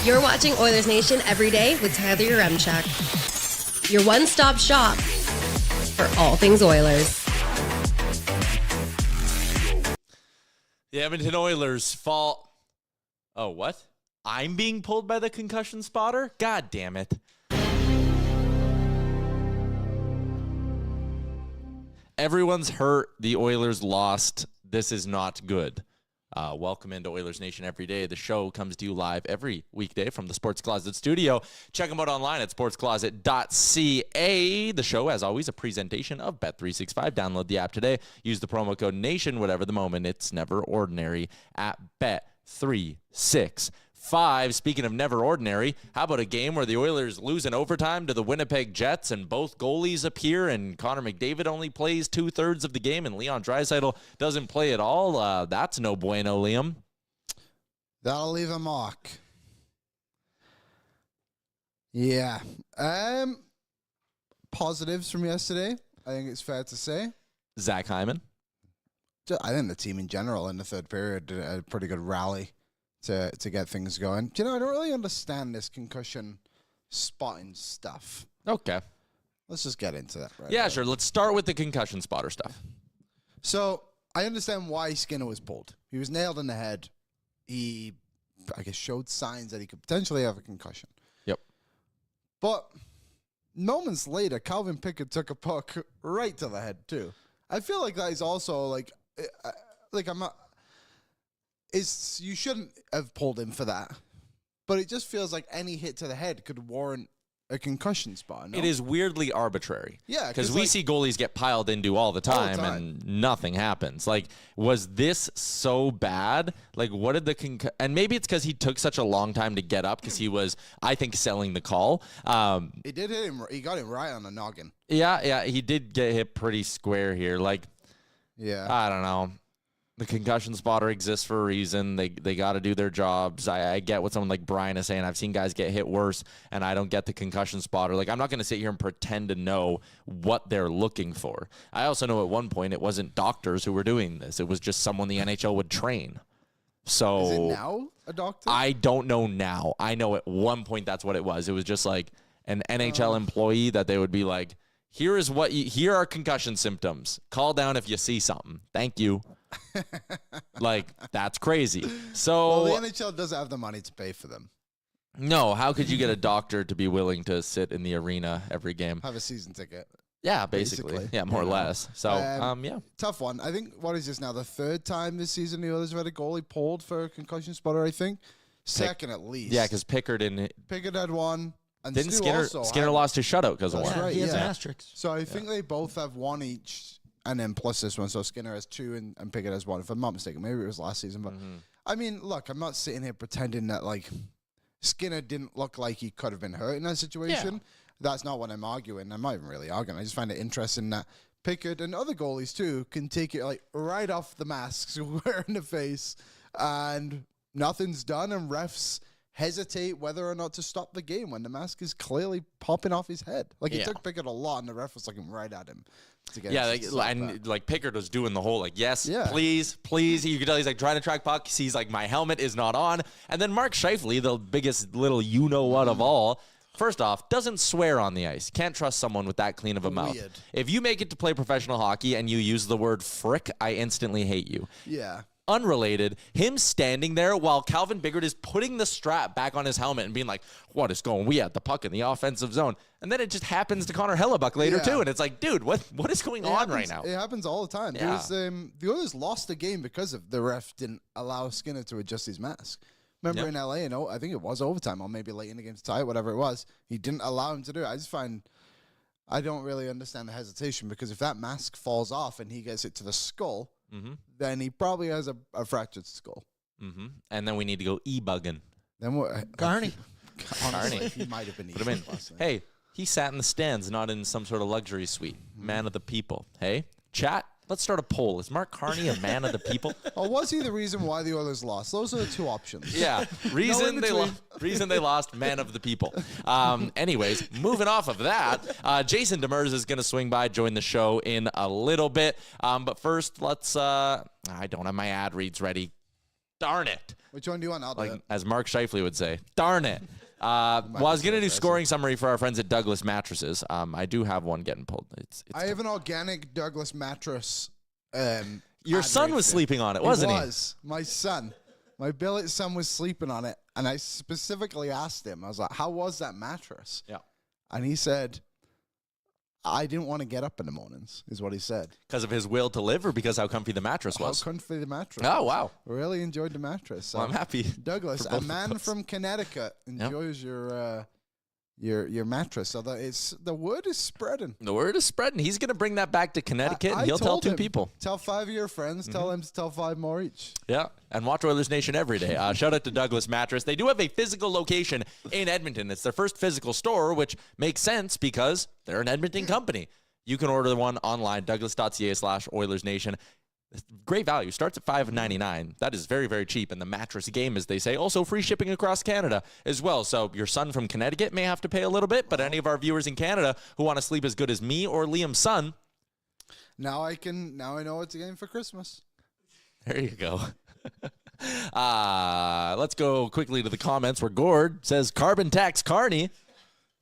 You're watching Oilers Nation every day with Tyler Yaremchuk. Your one-stop shop for all things Oilers. The Edmonton Oilers fall. Oh, what? I'm being pulled by the concussion spotter? God damn it. Everyone's hurt. The Oilers lost. This is not good. Welcome into Oilers Nation every day. The show comes to you live every weekday from the Sports Closet studio. Check them out online at sportscloset.ca. The show, as always, a presentation of Bet365. Download the app today. Use the promo code NATION, whatever the moment. It's never ordinary at Bet365. Speaking of never ordinary, how about a game where the Oilers lose in overtime to the Winnipeg Jets and both goalies appear and Connor McDavid only plays 2/3 of the game and Leon Draisaitl doesn't play at all? That's no bueno, Liam. That'll leave a mark. Yeah. Positives from yesterday, I think it's fair to say. Zach Hyman. I think the team in general in the third period did a pretty good rally to get things going. Do you know, I don't really understand this concussion spotting stuff. Okay. Let's just get into that. Yeah, sure. Let's start with the concussion spotter stuff. So I understand why Skinner was pulled. He was nailed in the head. He, I guess, showed signs that he could potentially have a concussion. Yep. But moments later, Calvin Pickard took a puck right to the head, too. I feel like that is also, I'm not... you shouldn't have pulled him for that. But it just feels like any hit to the head could warrant a concussion spot. No? It is weirdly arbitrary. Yeah. Because we see goalies get piled into all the time and nothing happens. Like, was this so bad? Like, what did the and maybe it's because he took such a long time to get up because he was, I think, selling the call. He did hit him. He got him right on the noggin. Yeah, he did get hit pretty square here. Like, yeah, I don't know. The concussion spotter exists for a reason. They got to do their jobs. I get what someone like Brian is saying. I've seen guys get hit worse, and I don't get the concussion spotter. Like, I'm not going to sit here and pretend to know what they're looking for. I also know at one point it wasn't doctors who were doing this. It was just someone the NHL would train. So is it now a doctor? I don't know now. I know at one point that's what it was. It was just like an NHL employee that they would be like, here are concussion symptoms. Call down if you see something. Thank you. Like, that's crazy. So well, the NHL doesn't have the money to pay for them. No, how could you get a doctor to be willing to sit in the arena every game? Have a season ticket. Yeah, basically. Yeah, more or less. So, yeah. Tough one. I think, what is this now? The third time this season the Oilers have had a goalie pulled for a concussion spotter, I think. Second at least. Yeah, because Pickard had one. And didn't Skinner lost his shutout because of one. Right, he has an asterisk. So I think they both have one each. And then plus this one, so Skinner has two and Pickard has one. If I'm not mistaken, maybe it was last season. But I mean, look, I'm not sitting here pretending that like Skinner didn't look like he could have been hurt in that situation. Yeah. That's not what I'm arguing. I'm not even really arguing. I just find it interesting that Pickard and other goalies too can take it like right off the masks, wearing the face, and nothing's done, and refs hesitate whether or not to stop the game when the mask is clearly popping off his head. Like, it took Pickard a lot, and the ref was looking right at him. Like Pickard was doing the whole, like, please. You could tell he's, like, trying to track pucks. He's like, my helmet is not on. And then Mark Scheifele, the biggest little you-know-what of all, first off, doesn't swear on the ice. Can't trust someone with that clean of a mouth. If you make it to play professional hockey and you use the word frick, I instantly hate you. Yeah. Unrelated, him standing there while Calvin Pickard is putting the strap back on his helmet and being like, what is going? We had the puck in the offensive zone. And then it just happens to Connor Hellebuyck later, too. And it's like, dude, what is going on right now? It happens all the time. Yeah. The Oilers lost the game because of the ref didn't allow Skinner to adjust his mask. Remember in LA, I think it was overtime or maybe late in the game to tie it, whatever it was. He didn't allow him to do it. I don't really understand the hesitation, because if that mask falls off and he gets it to the skull, then he probably has a fractured skull. And then we need to go e-bugging. Then what? Carney. Honestly, he might have been Put him in. Hey, he sat in the stands, not in some sort of luxury suite. Man of the people. Hey, chat, let's start a poll. Is Mark Carney a man of the people? Or was he the reason why the Oilers lost? Those are the two options. Yeah. Reason they lost, man of the people. Anyways, moving off of that, Jason Demers is going to swing by, join the show in a little bit. But first, let's, I don't have my ad reads ready. Darn it. Which one do you want? I'll do Like, it. as Mark Scheifele would say, darn it. Well, I was going to do scoring summary for our friends at Douglas Mattresses. I do have one getting pulled. I have an organic Douglas mattress. Your son was sleeping on it, wasn't he? He was. My son. My billet son was sleeping on it. And I specifically asked him, I was like, how was that mattress? Yeah. And he said, I didn't want to get up in the mornings, is what he said. Because of his will to live or because how comfy the mattress was? How comfy the mattress Oh, was. wow. Really enjoyed the mattress. So Well, I'm happy. Douglas, for a both of man us. from Connecticut, enjoys your mattress. So the word is spreading. The word is spreading. He's going to bring that back to Connecticut, and he'll tell told 2 him, people. Tell 5 of your friends. Tell them to tell 5 more each. Yeah, and watch Oilers Nation every day. Shout out to Douglas Mattress. They do have a physical location in Edmonton. It's their first physical store, which makes sense because they're an Edmonton company. You can order one online, douglas.ca/OilersNation. Great value. Starts at $5.99. That is very, very cheap. And the mattress game, as they say, also free shipping across Canada as well. So your son from Connecticut may have to pay a little bit, but any of our viewers in Canada who want to sleep as good as me or Liam's son, Now I know what to get him for Christmas. there you go. Let's go quickly to the comments where Gord says, Carbon Tax Carney.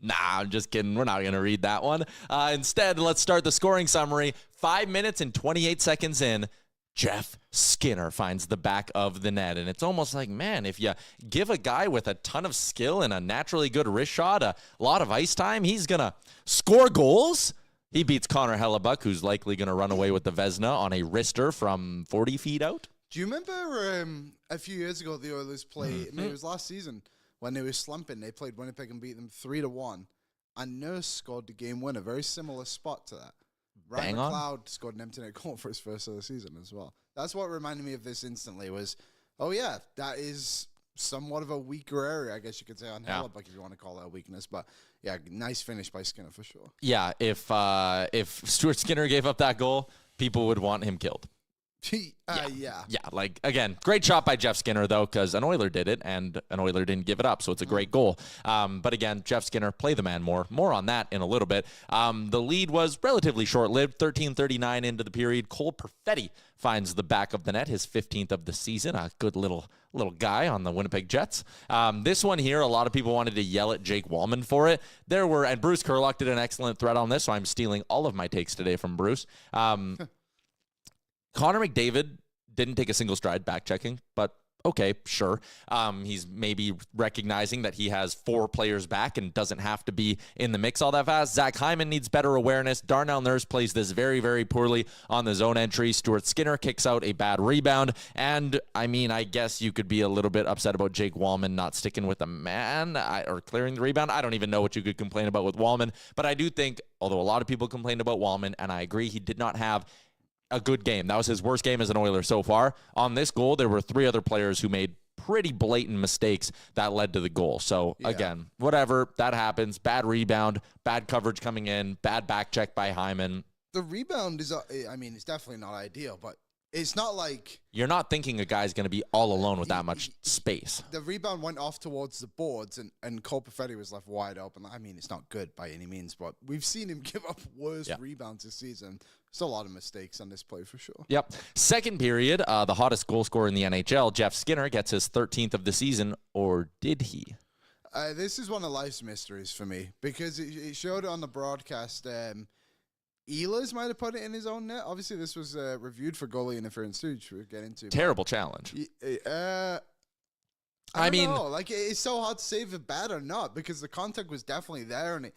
Nah, I'm just kidding. We're not going to read that one. Instead, let's start the scoring summary. 5 minutes and 28 seconds in, Jeff Skinner finds the back of the net. And it's almost like, man, if you give a guy with a ton of skill and a naturally good wrist shot a lot of ice time, he's going to score goals. He beats Connor Hellebuyck, who's likely going to run away with the Vezina on a wrister from 40 feet out. Do you remember a few years ago the Oilers played, maybe it was last season, when they were slumping, they played Winnipeg and beat them 3-1. And Nurse scored the game winner, very similar spot to that. Ryan Bang on. McLeod scored an empty net goal for his first of the season as well. That's what reminded me of this instantly was, oh yeah, that is somewhat of a weaker area, I guess you could say, on Hellebuyck, if you want to call that a weakness. But yeah, nice finish by Skinner for sure. Yeah, if Stuart Skinner gave up that goal, people would want him killed. Yeah. Yeah, like, again, great shot by Jeff Skinner, though, because an Oiler did it, and an Oiler didn't give it up, so it's a great goal. But again, Jeff Skinner, play the man more. More on that in a little bit. The lead was relatively short-lived, 13:39 into the period. Cole Perfetti finds the back of the net, his 15th of the season. A good little guy on the Winnipeg Jets. This one here, a lot of people wanted to yell at Jake Wallman for it. And Bruce Kurlock did an excellent thread on this, so I'm stealing all of my takes today from Bruce. Connor McDavid didn't take a single stride back checking, but okay, sure. He's maybe recognizing that he has 4 players back and doesn't have to be in the mix all that fast. Zach Hyman needs better awareness. Darnell Nurse plays this very, very poorly on the zone entry. Stuart Skinner kicks out a bad rebound. And, I mean, I guess you could be a little bit upset about Jake Wallman not sticking with the man or clearing the rebound. I don't even know what you could complain about with Wallman. But I do think, although a lot of people complained about Wallman, and I agree, he did not have a good game. That was his worst game as an Oiler so far. On this goal, there were 3 other players who made pretty blatant mistakes that led to the goal. So, again, whatever, that happens. Bad rebound, bad coverage coming in, bad back check by Hyman. The rebound is, it's definitely not ideal, but it's not like... You're not thinking a guy's going to be all alone with that much space. The rebound went off towards the boards, and Cole Perfetti was left wide open. I mean, it's not good by any means, but we've seen him give up worse rebounds this season. There's a lot of mistakes on this play for sure. Yep. Second period, the hottest goal scorer in the NHL, Jeff Skinner, gets his 13th of the season, or did he? This is one of life's mysteries for me because it showed it on the broadcast. Ehlers might have put it in his own net. Obviously, this was reviewed for goalie interference too, which we'll get into. Terrible challenge. I mean, like it's so hard to say if it's bad or not because the contact was definitely there and it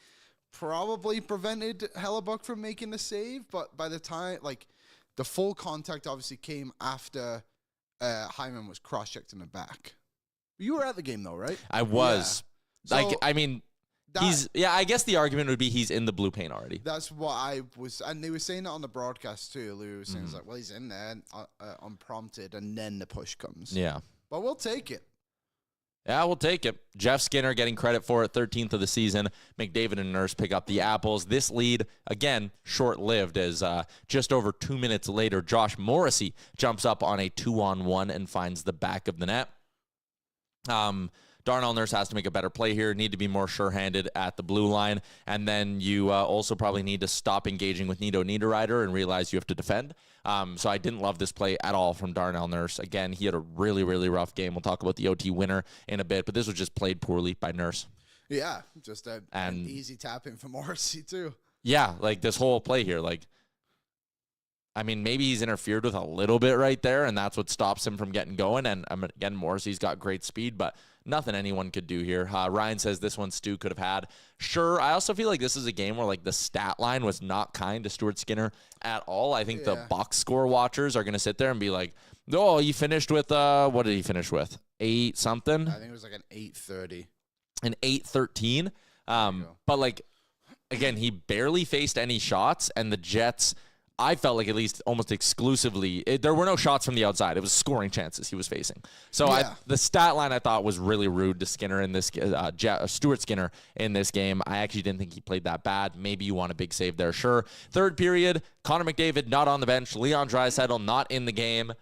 probably prevented Hellebuyck from making the save. But by the time, like, the full contact obviously came after Hyman was cross-checked in the back. You were at the game though, right? I was. Yeah. I guess the argument would be he's in the blue paint already. That's what I was, and they were saying it on the broadcast too. Lou was saying, it's like, well, he's in there unprompted, and then the push comes. Yeah. But we'll take it. Yeah, we'll take it. Jeff Skinner getting credit for it, 13th of the season. McDavid and Nurse pick up the apples. This lead, again, short-lived as just over 2 minutes later, Josh Morrissey jumps up on a 2-on-1 and finds the back of the net. Darnell Nurse has to make a better play here, need to be more sure-handed at the blue line, and then you also probably need to stop engaging with Nito Niederreiter and realize you have to defend. So I didn't love this play at all from Darnell Nurse. Again, he had a really, really rough game. We'll talk about the OT winner in a bit, but this was just played poorly by Nurse. Yeah, just an easy tap in for Morrissey, too. Yeah, like this whole play here, like, I mean, maybe he's interfered with a little bit right there, and that's what stops him from getting going. And again, Morrissey's got great speed, but nothing anyone could do here. Ryan says this one Stu could have had. Sure, I also feel like this is a game where like the stat line was not kind to Stuart Skinner at all. I think the box score watchers are going to sit there and be like, oh, he finished with, what did he finish with? 8 something? I think it was like an 8:30. An 8:13. But like, again, he barely faced any shots, and the Jets, I felt like at least almost exclusively, there were no shots from the outside. It was scoring chances he was facing. So the stat line I thought was really rude to Skinner in this, Stuart Skinner in this game. I actually didn't think he played that bad. Maybe you want a big save there, sure. Third period, Connor McDavid not on the bench. Leon Draisaitl not in the game.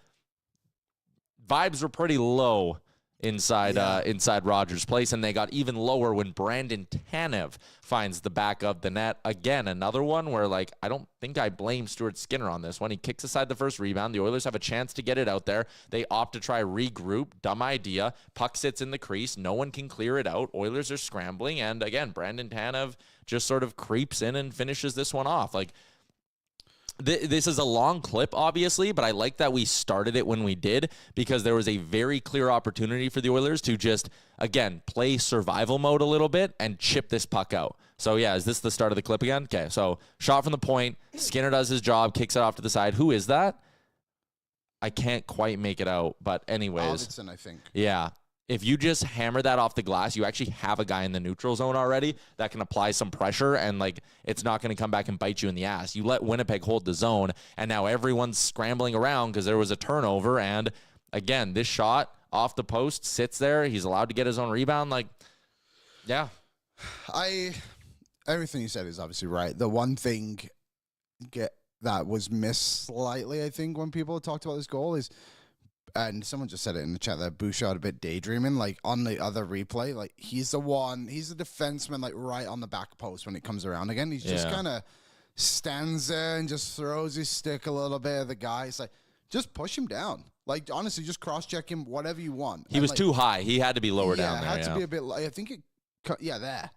Vibes were pretty low inside Rogers Place, and they got even lower when Brandon Tanev finds the back of the net. Again, another one where, like, I don't think I blame Stuart Skinner on this one. He kicks aside the first rebound. The Oilers have a chance to get it out there. They opt to try regroup. Dumb idea. Puck sits in the crease. No one can clear it out. Oilers are scrambling, and again, Brandon Tanev just sort of creeps in and finishes this one off. Like, this is a long clip, obviously, but I like that we started it when we did because there was a very clear opportunity for the Oilers to just, again, play survival mode a little bit and chip this puck out. So, yeah, is this the start of the clip again? Okay, so shot from the point. Skinner does his job, kicks it off to the side. Who is that? I can't quite make it out, but anyways. Davidson, I think. Yeah. If you just hammer that off the glass, you actually have a guy in the neutral zone already that can apply some pressure, and like it's not going to come back and bite you in the ass. You let Winnipeg hold the zone, and now everyone's scrambling around because there was a turnover. And again, this shot off the post sits there. He's allowed to get his own rebound. Like, yeah. Everything you said is obviously right. The one thing that was missed slightly, I think, when people talked about this goal is, and someone just said it in the chat, that Bouchard a bit daydreaming. Like, on the other replay, like, he's the defenseman, like, right on the back post when it comes around again. He's just kind of stands there and just throws his stick a little bit. The guy's like, just push him down. Like, honestly, just cross-check him, whatever you want. He was too high. He had to be lower down there. Yeah, it had to be a bit, I think there.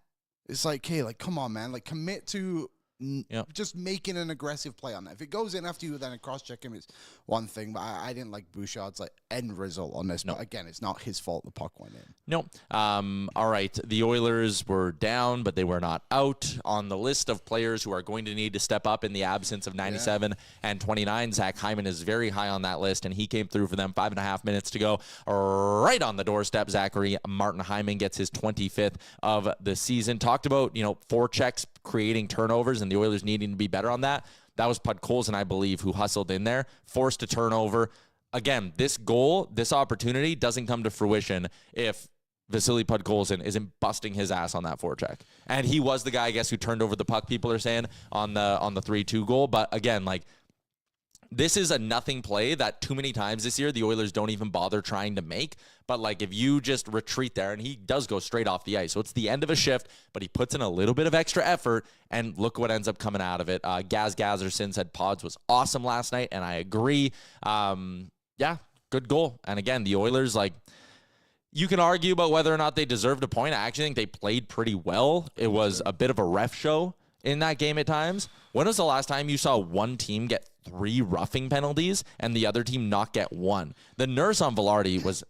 It's like, hey, like, come on, man. Like, commit to just making an aggressive play on that. If it goes in after you then cross-check him, it's one thing. But I didn't like Bouchard's like end result on this. No. But again, it's not his fault the puck went in. No. All right. The Oilers were down, but they were not out. On the list of players who are going to need to step up in the absence of 97 and 29, Zach Hyman is very high on that list, and he came through for them. 5.5 minutes to go. Right on the doorstep, Zachary Martin Hyman gets his 25th of the season. Talked about, forechecks creating turnovers and the Oilers needing to be better on that. That was Podkolzin, I believe, who hustled in there, forced a turnover. Again, this goal, this opportunity doesn't come to fruition if Vasily Podkolzin isn't busting his ass on that forecheck. And he was the guy, I guess, who turned over the puck, people are saying, on the 3-2 goal. But again, like, this is a nothing play that too many times this year the Oilers don't even bother trying to make. But, like, if you just retreat there, and he does go straight off the ice. So it's the end of a shift, but he puts in a little bit of extra effort, and look what ends up coming out of it. Gaz Gazerson said Pods was awesome last night, and I agree. Yeah, good goal. And, again, the Oilers, like, you can argue about whether or not they deserved a point. I actually think they played pretty well. It was a bit of a ref show in that game at times. When was the last time you saw one team get 3 roughing penalties and the other team not get 1? The Nurse on Vilardi was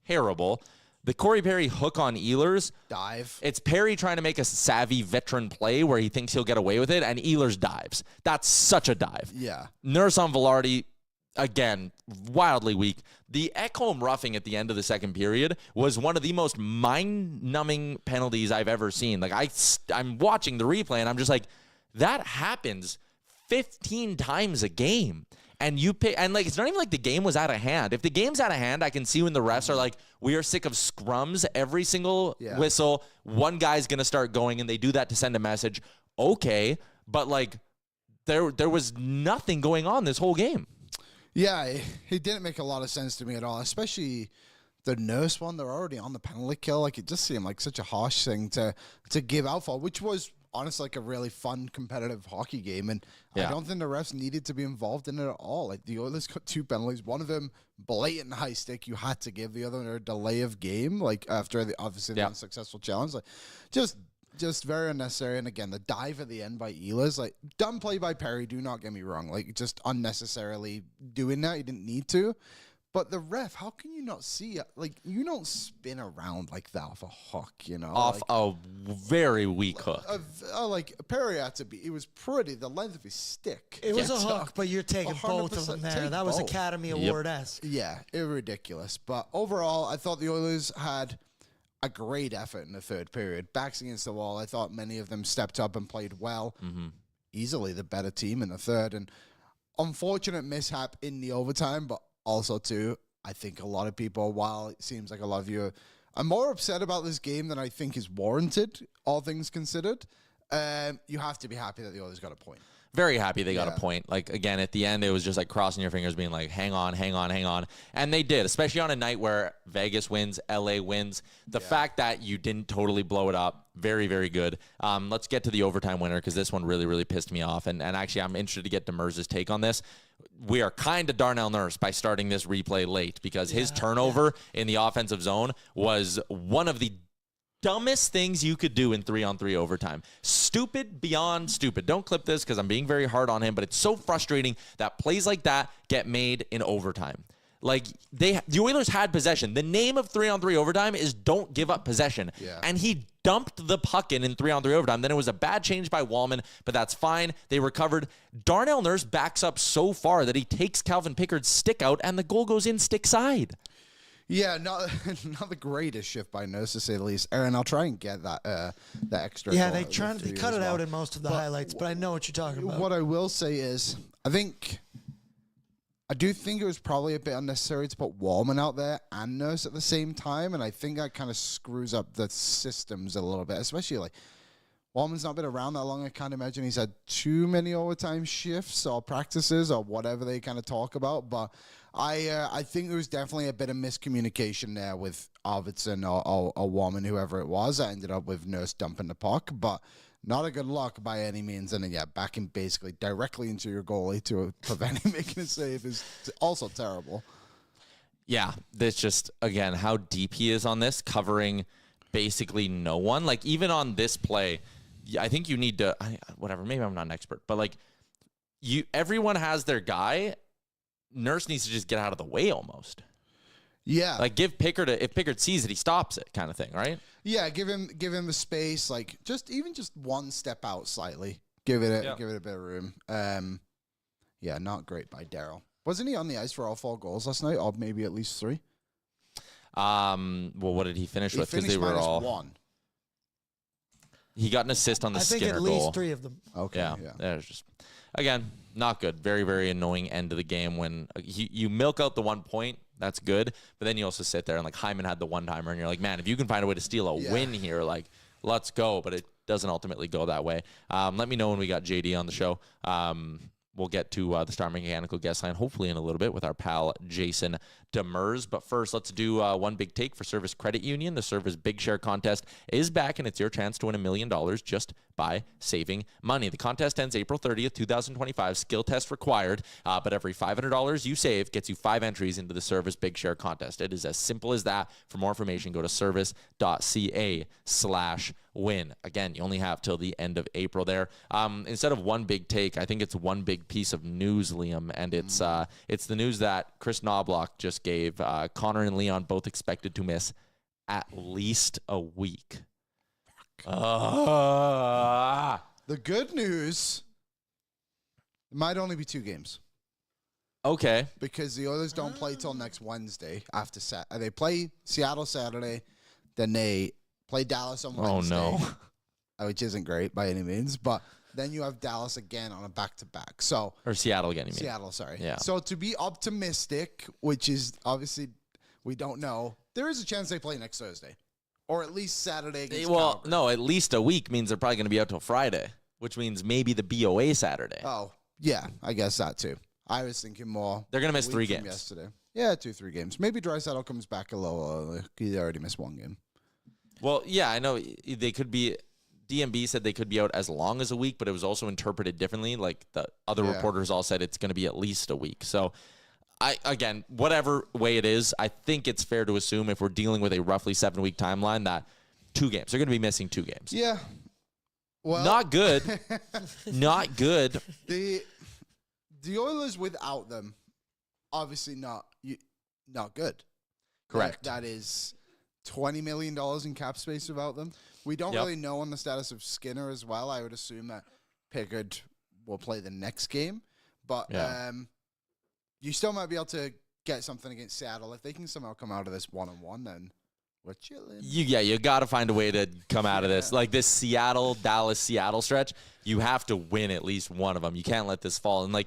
terrible. The Corey Perry hook on Ehlers. Dive. It's Perry trying to make a savvy veteran play where he thinks he'll get away with it, and Ehlers dives. That's such a dive. Yeah. Nurse on Vilardi, again, wildly weak. The Ekholm roughing at the end of the second period was one of the most mind-numbing penalties I've ever seen. Like, I'm watching the replay, and I'm just like, that happens 15 times a game. And like, it's not even like the game was out of hand. If the game's out of hand, I can see when the refs are like, we are sick of scrums every single whistle. One guy's going to start going, and they do that to send a message. Okay, but like, there was nothing going on this whole game. Yeah, it didn't make a lot of sense to me at all, especially the Nurse one, they're already on the penalty kill. Like, it just seemed like such a harsh thing to give out for, which was honestly like a really fun competitive hockey game. And I don't think the refs needed to be involved in it at all. Like, the Oilers got 2 penalties. One of them, blatant high stick, you had to give. The other, a delay of game, like after the unsuccessful challenge. Like, just very unnecessary. And again, the dive at the end by Ehlers, like, dumb play by Perry, do not get me wrong. Like, just unnecessarily doing that. You didn't need to. But the ref, how can you not see it? Like, you don't spin around like that off a hook, you know? Off like, a very weak hook. Like, Perry had to be, it was pretty, the length of his stick. It was a hook, but you're taking both of them there. That was Academy Award-esque. Yeah, it was ridiculous. But overall, I thought the Oilers had a great effort in the third period. Backs against the wall, I thought many of them stepped up and played well. Easily the better team in the third. And unfortunate mishap in the overtime, but also, too, I think a lot of people, while it seems like a lot of you are more upset about this game than I think is warranted, all things considered, you have to be happy that the Oilers got a point. Very happy they got a point. Like, again, at the end, it was just like crossing your fingers, being like, hang on, hang on, hang on. And they did, especially on a night where Vegas wins, LA wins. The fact that you didn't totally blow it up, very, very good. Let's get to the overtime winner, because this one really, really pissed me off. And actually, I'm interested to get Demers' take on this. We are kind of Darnell Nurse by starting this replay late, because his turnover in the offensive zone was one of the dumbest things you could do in 3-on-3 overtime. Stupid beyond stupid. Don't clip this because I'm being very hard on him, but it's so frustrating that plays like that get made in overtime. Like, the Oilers had possession. The name of 3-on-3 overtime is don't give up possession. And he dumped the puck in 3-on-3 overtime. Then it was a bad change by Wallman, but that's fine. They recovered. Darnell Nurse backs up so far that he takes Calvin Pickard's stick out, and the goal goes in stick side. Yeah, not the greatest shift by Nurse, to say the least. Aaron, I'll try and get that extra. Yeah, they cut it out in most of the highlights, but I know what you're talking about. What I will say is, I do think it was probably a bit unnecessary to put Wallman out there and Nurse at the same time, and I think that kind of screws up the systems a little bit, especially like Wallman's not been around that long. I can't imagine he's had too many overtime shifts or practices or whatever they kind of talk about, but I think there was definitely a bit of miscommunication there with Arvidsson or Wallman, whoever it was. I ended up with Nurse dumping the puck, but not a good look by any means. And then, backing basically directly into your goalie to prevent him making a save is also terrible. Yeah, that's just, again, how deep he is on this, covering basically no one. Like, even on this play, I think you need to, whatever, maybe I'm not an expert, but like, everyone has their guy. Nurse needs to just get out of the way almost. Yeah. Like, give Pickard if Pickard sees it, he stops it, kind of thing, right? Yeah, give him the space, like just one step out slightly. Give it a bit of room. Not great by Daryl. Wasn't he on the ice for all 4 goals last night, or maybe at least 3? Well, what did he finish with? Because they were all -1. He got an assist on the Skinner goal. I think at least 3 of them. Okay. Yeah. There's just, again, not good. Very, very annoying end of the game when you milk out the 1 point. That's good. But then you also sit there and, like, Hyman had the one-timer, and you're like, man, if you can find a way to steal a win here, like, let's go. But it doesn't ultimately go that way. Let me know when we got JD on the show. We'll get to the Star Mechanical guest line hopefully in a little bit with our pal Jason Demers. But first, let's do one big take for Service Credit Union. The Service Big Share Contest is back, and it's your chance to win $1 million just by saving money. The contest ends April 30th, 2025. Skill test required, but every $500 you save gets you 5 entries into the Service Big Share Contest. It is as simple as that. For more information, go to service.ca/win. Again, you only have till the end of April there. Instead of one big take, I think it's one big piece of news, Liam, and it's the news that Chris Knobloch just gave. Connor and Leon both expected to miss at least a week. The good news, it might only be 2 games. Okay. Because the Oilers don't play till next Wednesday after they play Seattle Saturday, then they play Dallas on Wednesday. Oh, no. Which isn't great by any means, but then you have Dallas again on a back-to-back. Or Seattle again, you mean. Seattle, sorry. Yeah. So to be optimistic, which is obviously we don't know, there is a chance they play next Thursday. Or at least Saturday against Calgary. No, at least a week means they're probably going to be out till Friday, which means maybe the BOA Saturday. Oh, yeah, I guess that too. I was thinking more. They're going to miss 3 games. Yesterday. Yeah, 2-3 games. Maybe Draisaitl comes back a little early. He already missed one game. Well, yeah, I know they could be. DMB said they could be out as long as a week, but it was also interpreted differently. Like the other reporters all said it's going to be at least a week. So, again, whatever way it is, I think it's fair to assume if we're dealing with a roughly 7-week timeline that 2 games. They're going to be missing 2 games. Yeah. Well, not good. Not good. The Oilers without them, obviously not good. Correct. That is $20 million in cap space without them. We don't really know on the status of Skinner as well. I would assume that Pickard will play the next game. But you still might be able to get something against Seattle. If they can somehow come out of this 1-1, then we're chilling. You got to find a way to come out of this. Like this Dallas-Seattle stretch, you have to win at least one of them. You can't let this fall. And,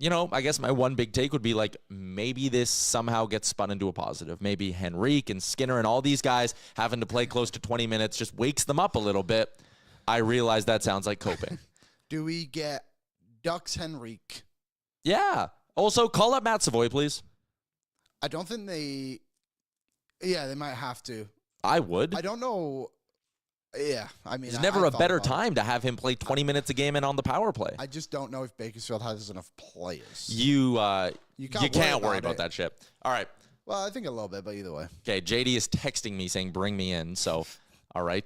I guess my one big take would be maybe this somehow gets spun into a positive. Maybe Henrique and Skinner and all these guys having to play close to 20 minutes just wakes them up a little bit. I realize that sounds like coping. Do we get Ducks Henrique? Yeah. Also, call up Matt Savoy, please. I don't think they might have to. I would. I don't know. Yeah, I mean, there's never a better time to have him play 20 minutes a game and on the power play. I just don't know if Bakersfield has enough players. You can't worry about that shit. All right. Well, I think a little bit, but either way. Okay, JD is texting me saying, bring me in. So, all right.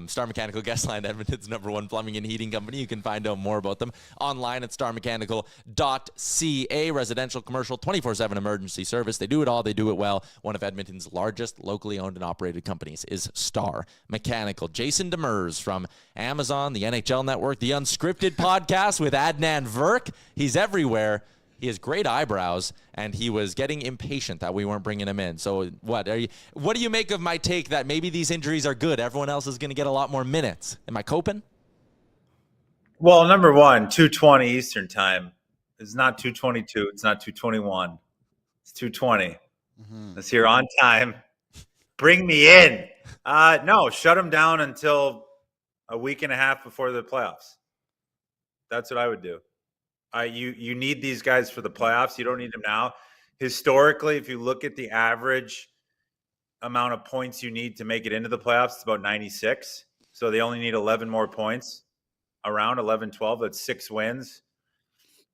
Star Mechanical Guest Line, Edmonton's #1 plumbing and heating company. You can find out more about them online at starmechanical.ca. Residential, commercial, 24/7 emergency service. They do it all. They do it well. One of Edmonton's largest locally owned and operated companies is Star Mechanical. Jason Demers from Amazon, the NHL Network, the Unscripted podcast with Adnan Verk. He's everywhere. He has great eyebrows, and he was getting impatient that we weren't bringing him in. So what do you make of my take that maybe these injuries are good? Everyone else is going to get a lot more minutes. Am I coping? Well, number one, 2:20 Eastern time. It's not 2:22. It's not 2:21. It's 2:20. Mm-hmm. It's here on time. Bring me in. No, shut him down until a week and a half before the playoffs. That's what I would do. You need these guys for the playoffs. You don't need them now. Historically, if you look at the average amount of points you need to make it into the playoffs, it's about 96. So they only need 11 more points, around 11, 12. That's 6 wins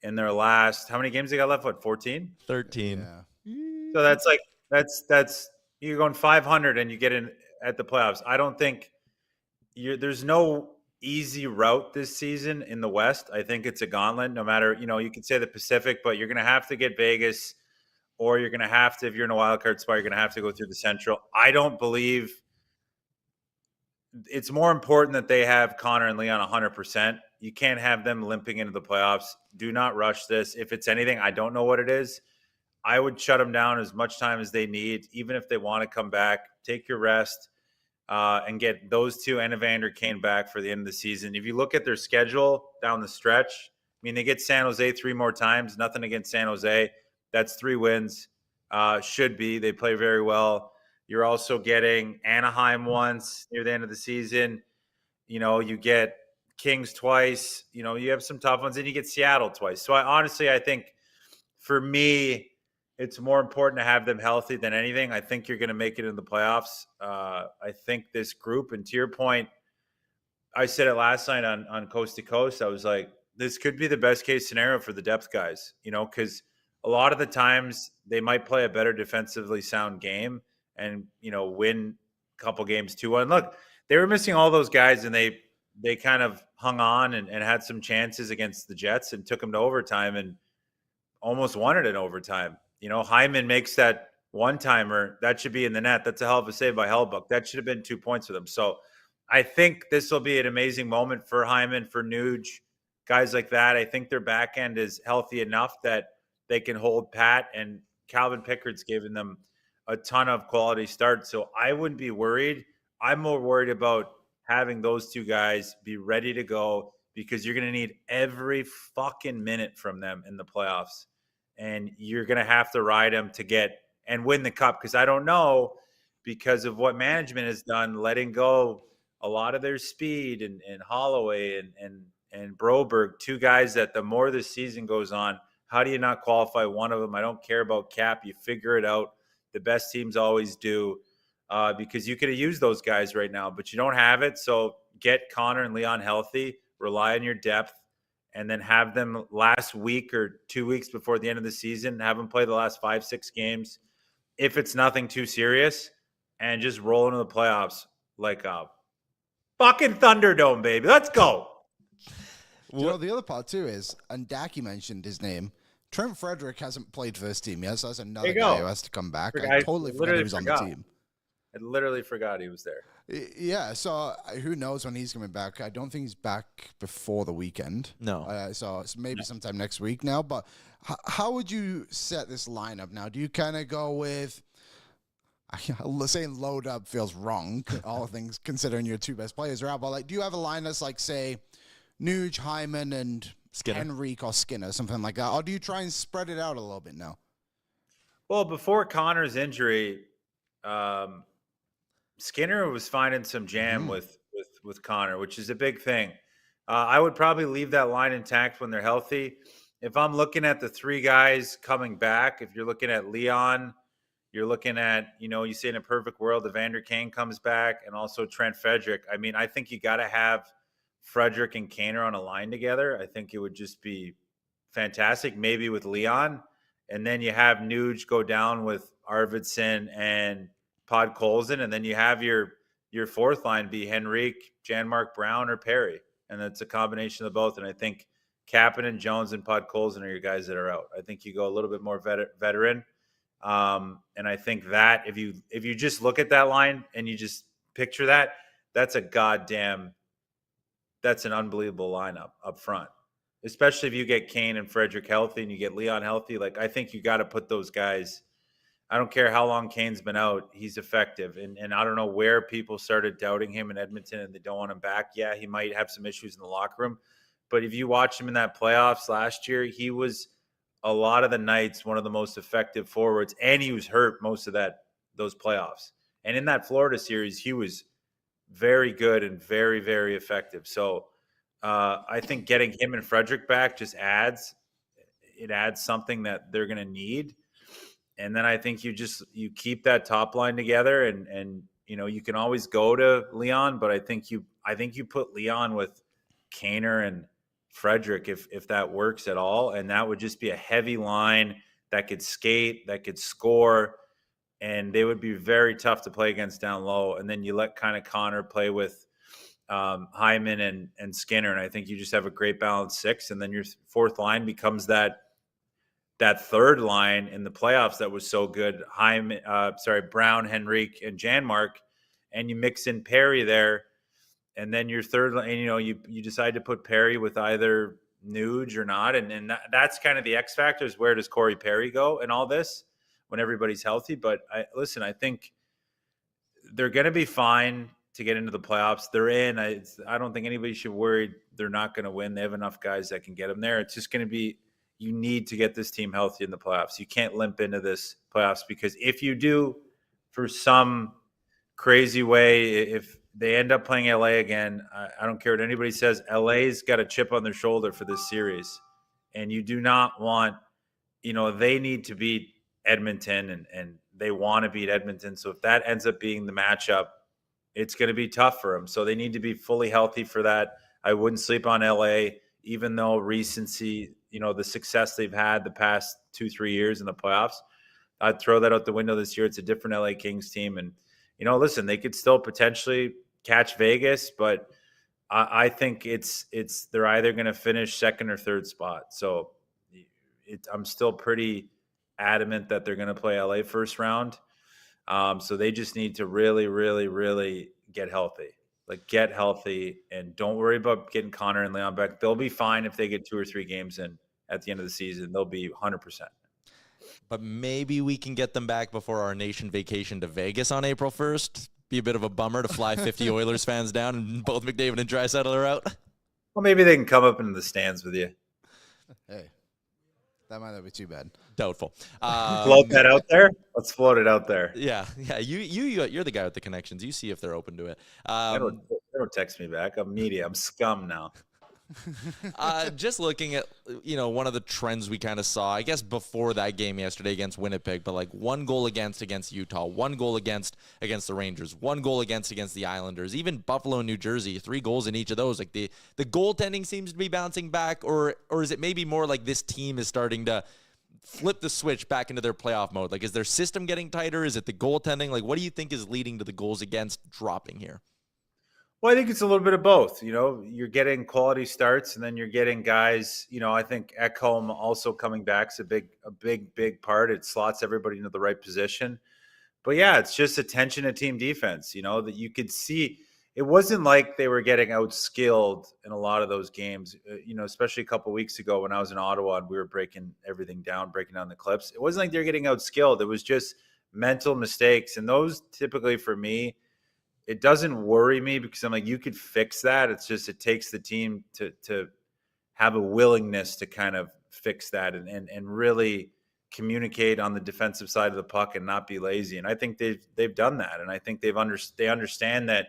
in their last. How many games they got left? What, 14? 13. Yeah. So that's you're going 500 and you get in at the playoffs. I don't think there's no easy route this season in the West. I think it's a gauntlet. No matter, you could say the Pacific, but you're going to have to get Vegas, or you're going to have to, if you're in a wild card spot, you're going to have to go through the Central. I don't believe it's more important that they have Connor and Leon 100%. You can't have them limping into the playoffs. Do not rush this. If it's anything, I don't know what it is. I would shut them down as much time as they need, even if they want to come back. Take your rest. And get those two and Evander Kane back for the end of the season. If you look at their schedule down the stretch, they get San Jose 3 more times. Nothing against San Jose. That's 3 wins. Should be. They play very well. You're also getting Anaheim once near the end of the season. You get Kings twice. You have some tough ones. And you get Seattle twice. So I think for me, it's more important to have them healthy than anything. I think you're going to make it in the playoffs. I think this group, and to your point, I said it last night on Coast to Coast. I was like, this could be the best case scenario for the depth guys, because a lot of the times they might play a better defensively sound game and, win a couple games 2-1. Look, they were missing all those guys, and they kind of hung on and had some chances against the Jets and took them to overtime and almost won it in overtime. Hyman makes that one-timer. That should be in the net. That's a hell of a save by Hellebuyck. That should have been 2 points for them. So I think this will be an amazing moment for Hyman, for Nuge, guys like that. I think their back end is healthy enough that they can hold pat, and Calvin Pickard's given them a ton of quality starts. So I wouldn't be worried. I'm more worried about having those two guys be ready to go, because you're going to need every fucking minute from them in the playoffs. And you're going to have to ride them to get and win the cup, because I don't know, because of what management has done, letting go a lot of their speed and Holloway and Broberg, 2 guys that the more the season goes on, How do you not qualify one of them? I don't care about cap. You figure it out. The best teams always do, because you could have used those guys right now, but you don't have it. So get Connor and Leon healthy, rely on your depth, and then have them last week or 2 weeks before the end of the season, have them play the last 5-6 games if it's nothing too serious, and just roll into the playoffs like a fucking Thunderdome, baby. Let's go. The other part too is, and Daki mentioned his name, Trent Frederick hasn't played first team yet, so that's another guy who has to come back. I totally forgot he was on the team. I literally forgot he was there. Yeah, so who knows when he's coming back? I don't think he's back before the weekend. No. So maybe sometime next week now. But how would you set this lineup now? Do you kind of go with, saying load up feels wrong, all things considering your two best players are out, but like, do you have a line that's like, say, Nuge, Hyman, and Skinner. Henrique or Skinner, something like that? Or do you try and spread it out a little bit now? Well, before Connor's injury, Skinner was finding some jam with Connor, which is a big thing. I would probably leave that line intact when they're healthy. If I'm looking at the three guys coming back, if you're looking at Leon, you're looking at, you say in a perfect world, Evander Kane comes back, and also Trent Frederick. I mean, I think you got to have Frederick and Kane on a line together. I think it would just be fantastic, maybe with Leon. And then you have Nuge go down with Arvidsson and Podkolzin, and then you have your fourth line be Henrique, Janmark Brown, or Perry. And that's a combination of both. And I think Kapanen, Jones, and Podkolzin are your guys that are out. I think you go a little bit more veteran. And I think that if you just look at that line and you just picture that, that's an unbelievable lineup up front, especially if you get Kane and Frederick healthy and you get Leon healthy. Like, I think you got to put those guys. I don't care how long Kane's been out, he's effective. And I don't know where people started doubting him in Edmonton and they don't want him back. Yeah, he might have some issues in the locker room, but if you watch him in that playoffs last year, he was a lot of the nights one of the most effective forwards, and he was hurt most of those playoffs. And in that Florida series, he was very good and very, very effective. So I think getting him and Frederick back just adds something that they're going to need. And then I think you keep that top line together, and you can always go to Leon, but I think you put Leon with Kaner and Frederick if that works at all, and that would just be a heavy line that could skate, that could score, and they would be very tough to play against down low. And then you let kind of Connor play with Hyman and Skinner, and I think you just have a great balanced six. And then your fourth line becomes that third line in the playoffs that was so good. Brown, Henrique, and Janmark, and you mix in Perry there, and then your third line, you decide to put Perry with either Nuge or not, and that's kind of the X factor is where does Corey Perry go in all this when everybody's healthy. But I think they're going to be fine to get into the playoffs. They're in. I don't think anybody should worry they're not going to win. They have enough guys that can get them there. It's just going to be, you need to get this team healthy in the playoffs. You can't limp into this playoffs, because if you do, for some crazy way, if they end up playing LA again, I don't care what anybody says, LA's got a chip on their shoulder for this series. And you do not want, they need to beat Edmonton, and they want to beat Edmonton. So if that ends up being the matchup, it's going to be tough for them. So they need to be fully healthy for that. I wouldn't sleep on LA, even though recency, the success they've had the past 2-3 years in the playoffs. I'd throw that out the window this year. It's a different LA Kings team. And, listen, they could still potentially catch Vegas, but I think they're either going to finish second or third spot. So I'm still pretty adamant that they're going to play LA first round. So they just need to really, really, really get healthy. Get healthy, and don't worry about getting Connor and Leon back. They'll be fine if they get 2 or 3 games in at the end of the season. They'll be 100%. But maybe we can get them back before our nation vacation to Vegas on April 1st. Be a bit of a bummer to fly 50 Oilers fans down and both McDavid and Draisaitl are out. Well, maybe they can come up into the stands with you. Hey, that might not be too bad. Doubtful. Float that out there. Let's float it out there. Yeah. You're the guy with the connections. You see if they're open to it. They don't text me back. I'm media. I'm scum now. Just looking at, one of the trends we kind of saw, I guess, before that game yesterday against Winnipeg, but like 1 goal against Utah, 1 goal against the Rangers, 1 goal against the Islanders, even Buffalo and New Jersey, 3 goals in each of those. Like the goaltending seems to be bouncing back, or is it maybe more like this team is starting to flip the switch back into their playoff mode? Like, is their system getting tighter? Is it the goaltending? Like, what do you think is leading to the goals against dropping here? Well, I think it's a little bit of both. You're getting quality starts, and then you're getting guys. I think Ekholm also coming back is a big part. It slots everybody into the right position. But yeah, it's just attention to team defense. That you could see. It wasn't like they were getting outskilled in a lot of those games. Especially a couple of weeks ago when I was in Ottawa and we were breaking everything down, breaking down the clips. It wasn't like they were getting outskilled. It was just mental mistakes, and those typically for me, it doesn't worry me because I'm like, you could fix that. It's just, it takes the team to have a willingness to kind of fix that and really communicate on the defensive side of the puck and not be lazy. And I think they've done that. And I think they understand that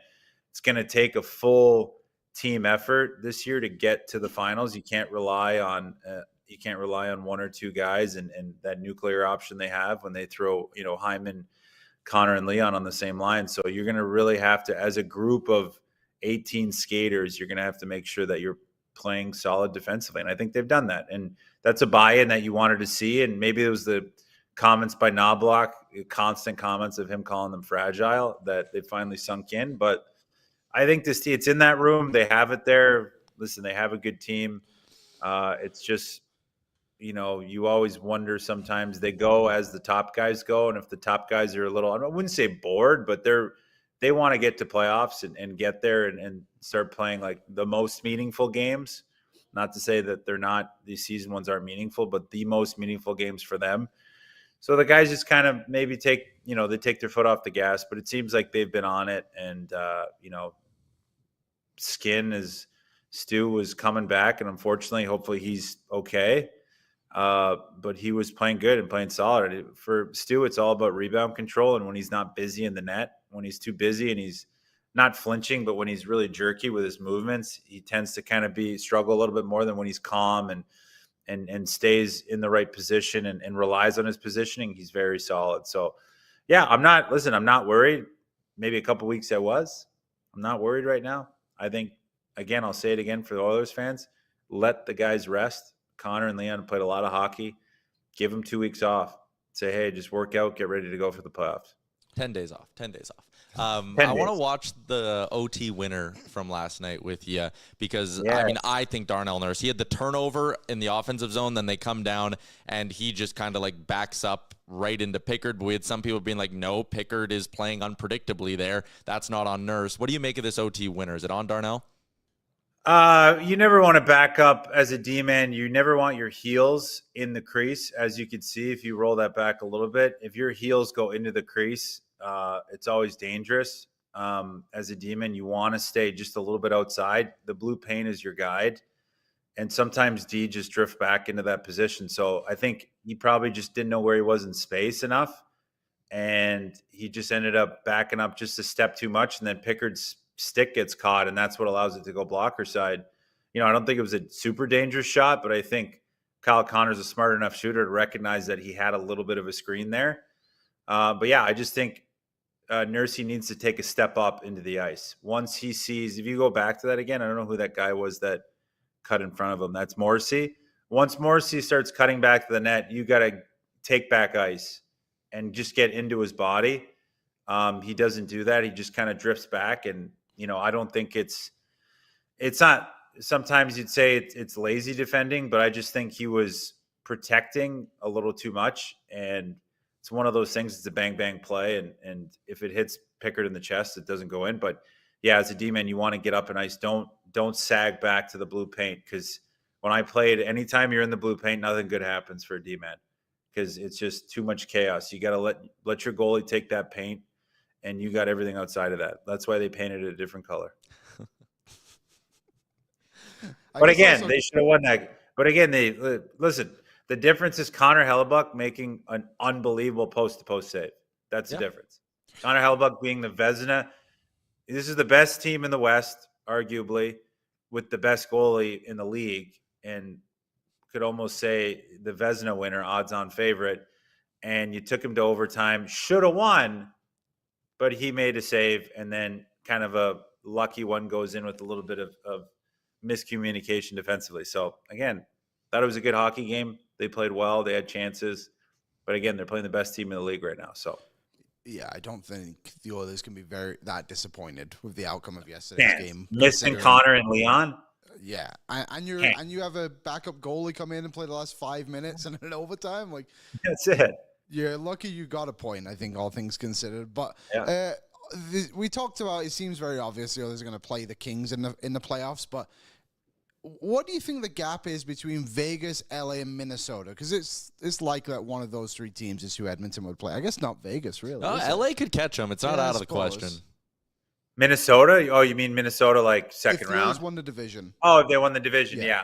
it's going to take a full team effort this year to get to the finals. You can't rely on 1 or 2 guys and that nuclear option they have when they throw, Hyman, Connor and Leon on the same line. So you're going to really have to, as a group of 18 skaters, you're going to have to make sure that you're playing solid defensively. And I think they've done that. And that's a buy-in that you wanted to see. And maybe it was the comments by Knobloch, constant comments of him calling them fragile, that they finally sunk in. But I think it's in that room. They have it there. Listen, they have a good team. It's just, you always wonder sometimes they go as the top guys go. And if the top guys are a little, I wouldn't say bored, but they want to get to playoffs and get there and start playing like the most meaningful games. Not to say that these season ones aren't meaningful, but the most meaningful games for them. So the guys just kind of maybe take their foot off the gas, but it seems like they've been on it. And, Stu was coming back, and unfortunately, hopefully he's okay. But he was playing good and playing solid. For Stu, it's all about rebound control. And when he's not busy in the net, when he's too busy and he's not flinching, but when he's really jerky with his movements, he tends to kind of struggle a little bit more than when he's calm and stays in the right position and relies on his positioning. He's very solid. So yeah, I'm not worried. Maybe a couple weeks I was. I'm not worried right now. I think, again, I'll say it again for the Oilers fans, let the guys rest. Connor and Leon played a lot of hockey. Give them 2 weeks off. Say, hey, just work out, get ready to go for the playoffs. 10 days off. 10 days off. 10 I want to days. watch the OT winner from last night with you because, Yeah. I think Darnell Nurse, he had the turnover in the offensive zone, then they come down, and he just kind of like backs up right into Pickard. But we had some people being like, no, Pickard is playing unpredictably there. That's not on Nurse. What do you make of this OT winner? Is it on Darnell? You never want to back up as a D-man. You never want your heels in the crease. As you can see, if you roll that back a little bit, if your heels go into the crease, it's always dangerous. As a D-man, you want to stay just a little bit outside. The blue paint is your guide. And sometimes D just drifts back into that position. So I think he probably just didn't know where he was in space enough. And he just ended up backing up just a step too much. And then Pickard's stick gets caught, and that's what allows it to go blocker side. I don't think it was a super dangerous shot, but I think Kyle Connor's a smart enough shooter to recognize that he had a little bit of a screen there. But yeah, I just think Nursey needs to take a step up into the ice. Once he sees, if you go back to that again, I don't know who that guy was that cut in front of him. That's Morrissey. Once Morrissey starts cutting back to the net, you got to take back ice and just get into his body. He doesn't do that. He just kind of drifts back. And, I don't think it's not, sometimes you'd say it's lazy defending, but I just think he was protecting a little too much. And it's one of those things, it's a bang, bang play. And if it hits Pickard in the chest, it doesn't go in. But yeah, as a D-man, you want to get up in ice. Don't sag back to the blue paint. Because when I played, anytime you're in the blue paint, nothing good happens for a D-man. Because it's just too much chaos. You got to let your goalie take that paint, and you got everything outside of that. That's why they painted it a different color. But again, they should have won that. But again, listen. The difference is Connor Hellebuyck making an unbelievable post-to-post save. That's the difference. Connor Hellebuyck being the Vezina. This is the best team in the West, arguably. with the best goalie in the league and could almost say the Vezina winner, odds-on favorite, and you took him to overtime, should have won, but he made a save, and then kind of a lucky one goes in with a little bit of miscommunication defensively. So, again, thought it was a good hockey game. They played well. They had chances. But, again, they're playing the best team in the league right now. So, yeah, I don't think the Oilers can be that disappointed with the outcome of yesterday's game. Missing Connor and Leon. Yeah, and you have a backup goalie come in and play the last 5 minutes and an overtime. Like, that's it. You're lucky you got a point, I think, all things considered. But we talked about, it seems very obvious the Oilers are going to play the Kings in the playoffs. But what do you think the gap is between Vegas, LA, and Minnesota? Because it's likely that one of those three teams is who Edmonton would play. I guess not Vegas, really. LA could catch them. It's not out of the question. Minnesota? Oh, you mean Minnesota like second round? If won the division. Oh, they won the division, yeah.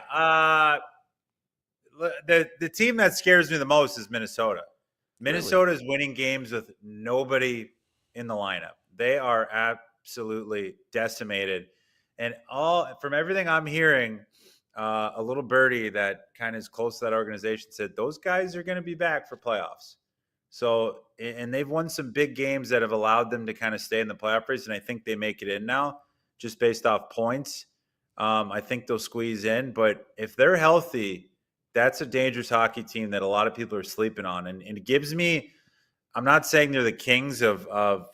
The team that scares me the most is Minnesota. Minnesota is winning games with nobody in the lineup. They are absolutely decimated. And from everything I'm hearing, a little birdie that kind of is close to that organization said those guys are going to be back for playoffs. So, and they've won some big games that have allowed them to kind of stay in the playoff race, and I think they make it in now just based off points. I think they'll squeeze in, but if they're healthy, that's a dangerous hockey team that a lot of people are sleeping on. And it gives me, I'm not saying they're the Kings of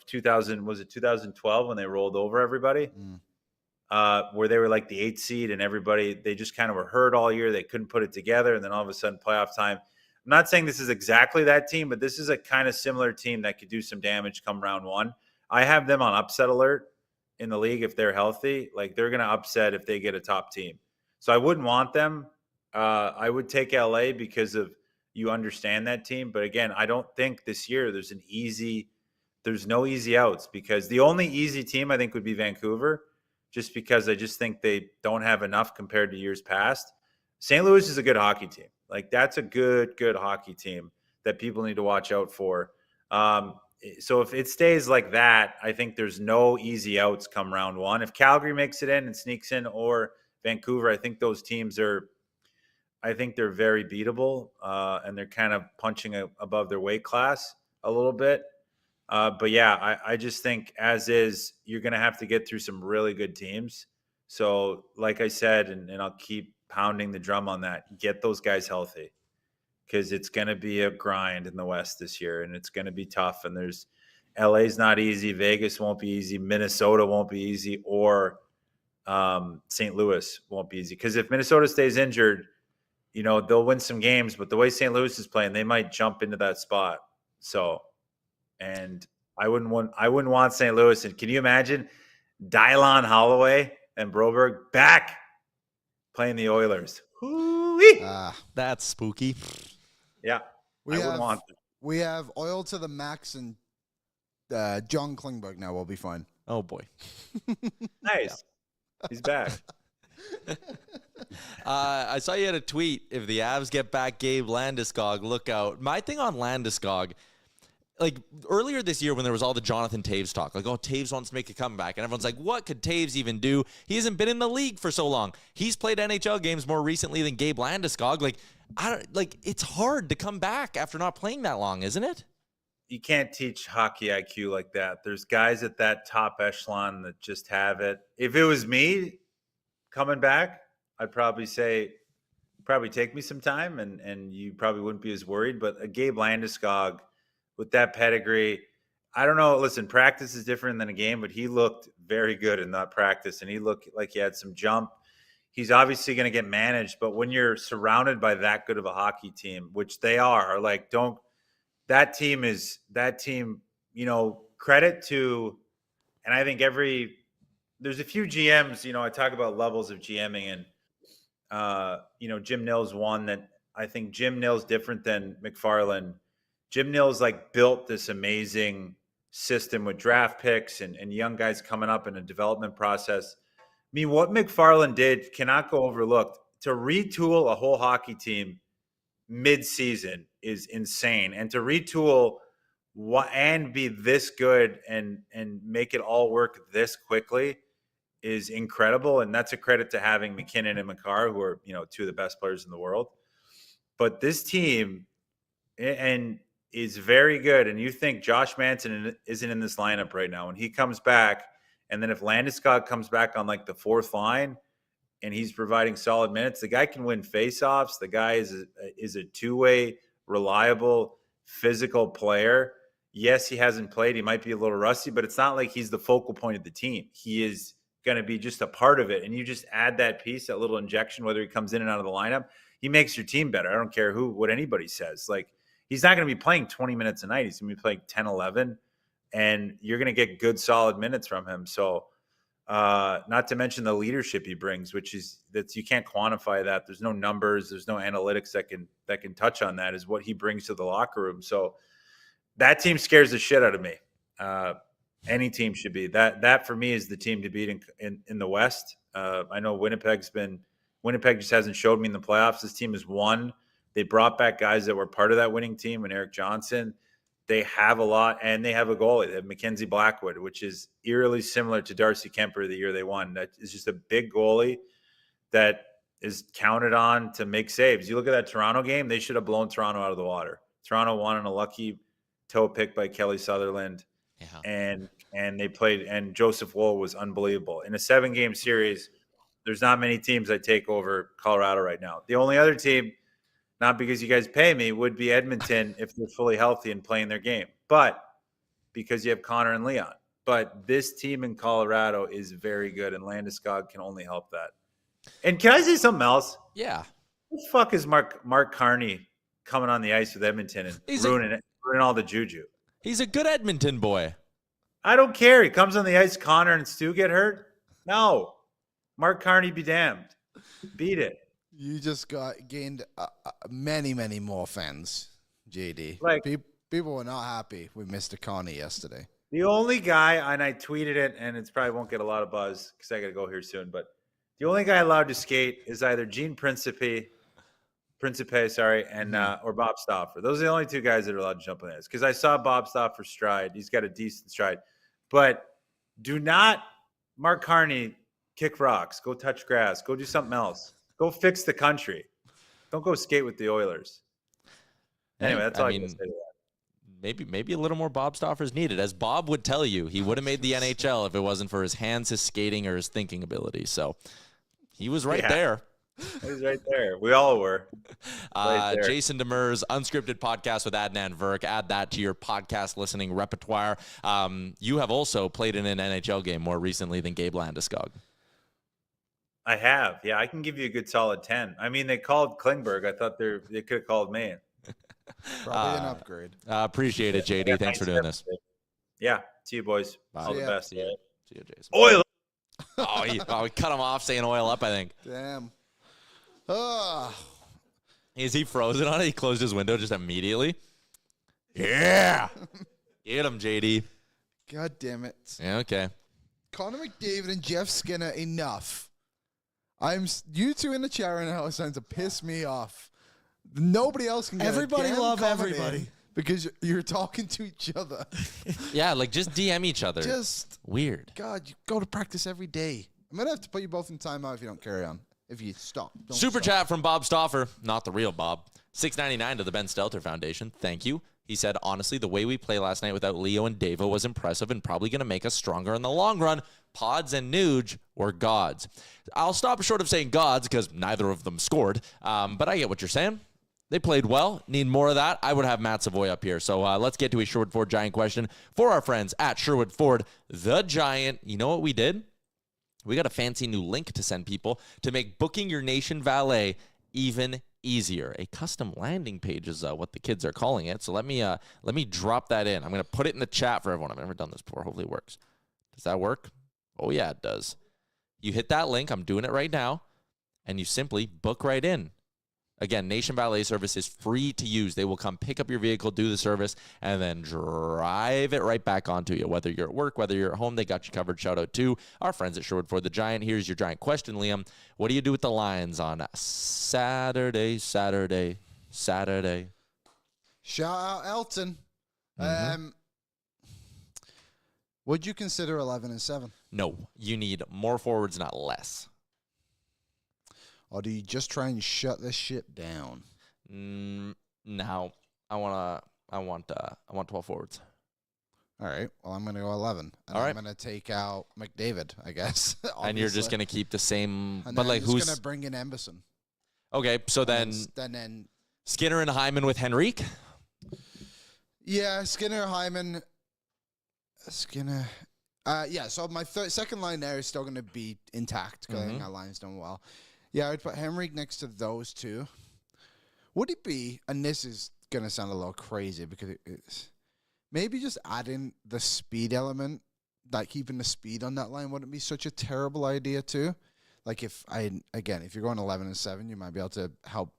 2012 when they rolled over everybody, where they were like the 8th seed and everybody, they just kind of were hurt all year. They couldn't put it together. And then all of a sudden playoff time. I'm not saying this is exactly that team, but this is a kind of similar team that could do some damage come round one. I have them on upset alert in the league if they're healthy. Like, they're going to upset if they get a top team. So I wouldn't want them. I would take LA because of you understand that team. But again, I don't think this year there's no easy outs, because the only easy team I think would be Vancouver, just because I just think they don't have enough compared to years past. St. Louis is a good hockey team. Like, that's a good hockey team that people need to watch out for. So if it stays like that, I think there's no easy outs come round one. If Calgary makes it in and sneaks in, or Vancouver, I think those teams they're very beatable, and they're kind of punching above their weight class a little bit. But yeah, I just think as is, you're going to have to get through some really good teams. So like I said, and I'll keep pounding the drum on that, get those guys healthy, because it's going to be a grind in the West this year, and it's going to be tough. And LA's not easy. Vegas won't be easy. Minnesota won't be easy, or St. Louis won't be easy. Because if Minnesota stays injured, they'll win some games, but the way St. Louis is playing, they might jump into that spot. So, and I wouldn't want St. Louis. And can you imagine Dylan Holloway and Broberg back playing the Oilers? That's spooky. Yeah, I wouldn't want them. We have oil to the max, and John Klingberg now will be fine. Oh boy, nice. He's back. I saw you had a tweet. If the Avs get back Gabe Landeskog, look out. My thing on Landeskog, like earlier this year when there was all the Jonathan Taves talk, like, oh, Taves wants to make a comeback, and everyone's like, what could Taves even do? He hasn't been in the league for so long. He's played NHL games more recently than Gabe Landeskog. It's hard to come back after not playing that long, isn't it? You can't teach hockey IQ like that. There's guys at that top echelon that just have it. If it was me coming back, I'd probably say, take me some time, and you probably wouldn't be as worried. But a Gabe Landeskog with that pedigree, I don't know. Listen, practice is different than a game, but he looked very good in that practice, and he looked like he had some jump. He's obviously going to get managed, but when you're surrounded by that good of a hockey team, which they are, that team, credit to, and I think there's a few GMs, I talk about levels of GMing, and, Jim Nill's one that I think Jim Nill's different than McFarland. Jim Nill's built this amazing system with draft picks and young guys coming up in a development process. I mean, what McFarland did cannot go overlooked. To retool a whole hockey team mid-season is insane. And to retool and be this good and make it all work this quickly is incredible, and that's a credit to having McKinnon and Makar, who are, two of the best players in the world. But this team is very good, and you think Josh Manson isn't in this lineup right now. When he comes back, and then if Landeskog comes back on like the fourth line and he's providing solid minutes, the guy can win faceoffs. The guy is a two-way, reliable, physical player. Yes, he hasn't played. He might be a little rusty, but it's not like he's the focal point of the team. He is going to be just a part of it. And you just add that piece, that little injection, whether he comes in and out of the lineup, he makes your team better. I don't care what anybody says. Like, he's not going to be playing 20 minutes a night. He's going to be playing 10, 11, and you're going to get good, solid minutes from him. So not to mention the leadership he brings, which is that you can't quantify that. There's no numbers. There's no analytics that can touch on that, is what he brings to the locker room. So that team scares the shit out of me. Any team should be. That for me is the team to beat in the West. I know Winnipeg just hasn't showed me in the playoffs. This team has won. They brought back guys that were part of that winning team, and Eric Johnson. They have a lot, and they have a goalie. They have Mackenzie Blackwood, which is eerily similar to Darcy Kemper the year they won. That is just a big goalie that is counted on to make saves. You look at that Toronto game, they should have blown Toronto out of the water. Toronto won on a lucky toe pick by Kelly Sutherland. Yeah. And they played, and Joseph Woll was unbelievable. In a 7-game series, there's not many teams I take over Colorado right now. The only other team, not because you guys pay me, would be Edmonton if they're fully healthy and playing their game. But because you have Connor and Leon. But this team in Colorado is very good, and Landeskog can only help that. And can I say something else? Yeah. Who the fuck is Mark Carney coming on the ice with Edmonton and ruining all the juju? He's a good Edmonton boy. I don't care. He comes on the ice, Connor and Stu get hurt? No. Mark Carney be damned. Beat it. You just gained many, many more fans, JD. Like, people were not happy with Mr. Carney yesterday. The only guy, and I tweeted it, and it probably won't get a lot of buzz because I got to go here soon, but the only guy allowed to skate is either Gene Principe, and or Bob Stauffer. Those are the only two guys that are allowed to jump on the ice. Because I saw Bob Stauffer stride. He's got a decent stride. But do not, Mark Carney, kick rocks. Go touch grass. Go do something else. Go fix the country. Don't go skate with the Oilers. Anyway, that's all I can say to that. Maybe a little more Bob Stauffer is needed. As Bob would tell you, he would have made the NHL if it wasn't for his hands, his skating, or his thinking ability. So he was right there. He's right there. We all were. Right there. Jason Demers, Unscripted Podcast with Adnan Verk. Add that to your podcast listening repertoire. You have also played in an NHL game more recently than Gabe Landeskog. I have. Yeah, I can give you a good solid 10. I mean, they called Klingberg. I thought they could have called me. Probably an upgrade. Appreciate it, JD. Thanks for doing this. Yeah. See you, boys. Bye. All the best. See you, Jason. Oil. We cut him off saying oil up, I think. Damn. Is he frozen on it? He closed his window just immediately. Yeah. Get him, JD. God damn it. Yeah, okay. Connor McDavid and Jeff Skinner, enough. You two in the chat right now are starting to piss me off. Nobody else can get everybody love everybody because you're talking to each other. Yeah, like just DM each other. Just weird. God, you go to practice every day. I'm gonna have to put you both in timeout if you don't carry on. If you stop. Super chat from Bob Stauffer, not the real Bob. $6.99 to the Ben Stelter Foundation. Thank you. He said, honestly, the way we play last night without Leo and Davo was impressive and probably going to make us stronger in the long run. Pods and Nuge were gods. I'll stop short of saying gods because neither of them scored, but I get what you're saying. They played well. Need more of that. I would have Matt Savoy up here. So let's get to a Sherwood Ford Giant question for our friends at Sherwood Ford, the Giant. You know what we did? We got a fancy new link to send people to make booking your nation valet even easier. A custom landing page is what the kids are calling it. So let me drop that in. I'm going to put it in the chat for everyone. I've never done this before. Hopefully it works. Does that work? Oh, yeah, it does. You hit that link. I'm doing it right now. And you simply book right in. Again, Nation Valet service is free to use. They will come pick up your vehicle, do the service, and then drive it right back onto you. Whether you're at work, whether you're at home, they got you covered. Shout out to our friends at Sherwood Ford the Giant. Here's your Giant question, Liam. What do you do with the Lions on Saturday? Shout out Elton. Would you consider 11-7? No, you need more forwards, not less. Or do you just try and shut this shit down? No, I want 12 forwards. All right. Well, I'm going to go 11. And All right. I'm going to take out McDavid, I guess. And you're just going to keep the same. And but like, who's who's going to bring in Emberson? Okay, so then Skinner and Hyman with Henrique. Yeah, Skinner, Hyman, Skinner. Yeah. So my second line there is still going to be intact because I think our line's done well. Yeah, I'd put Henrique next to those two. Would it be? And this is going to sound a little crazy because it's. Maybe just adding the speed element, like keeping the speed on that line wouldn't be such a terrible idea too. Like if you're going 11 and 7, you might be able to help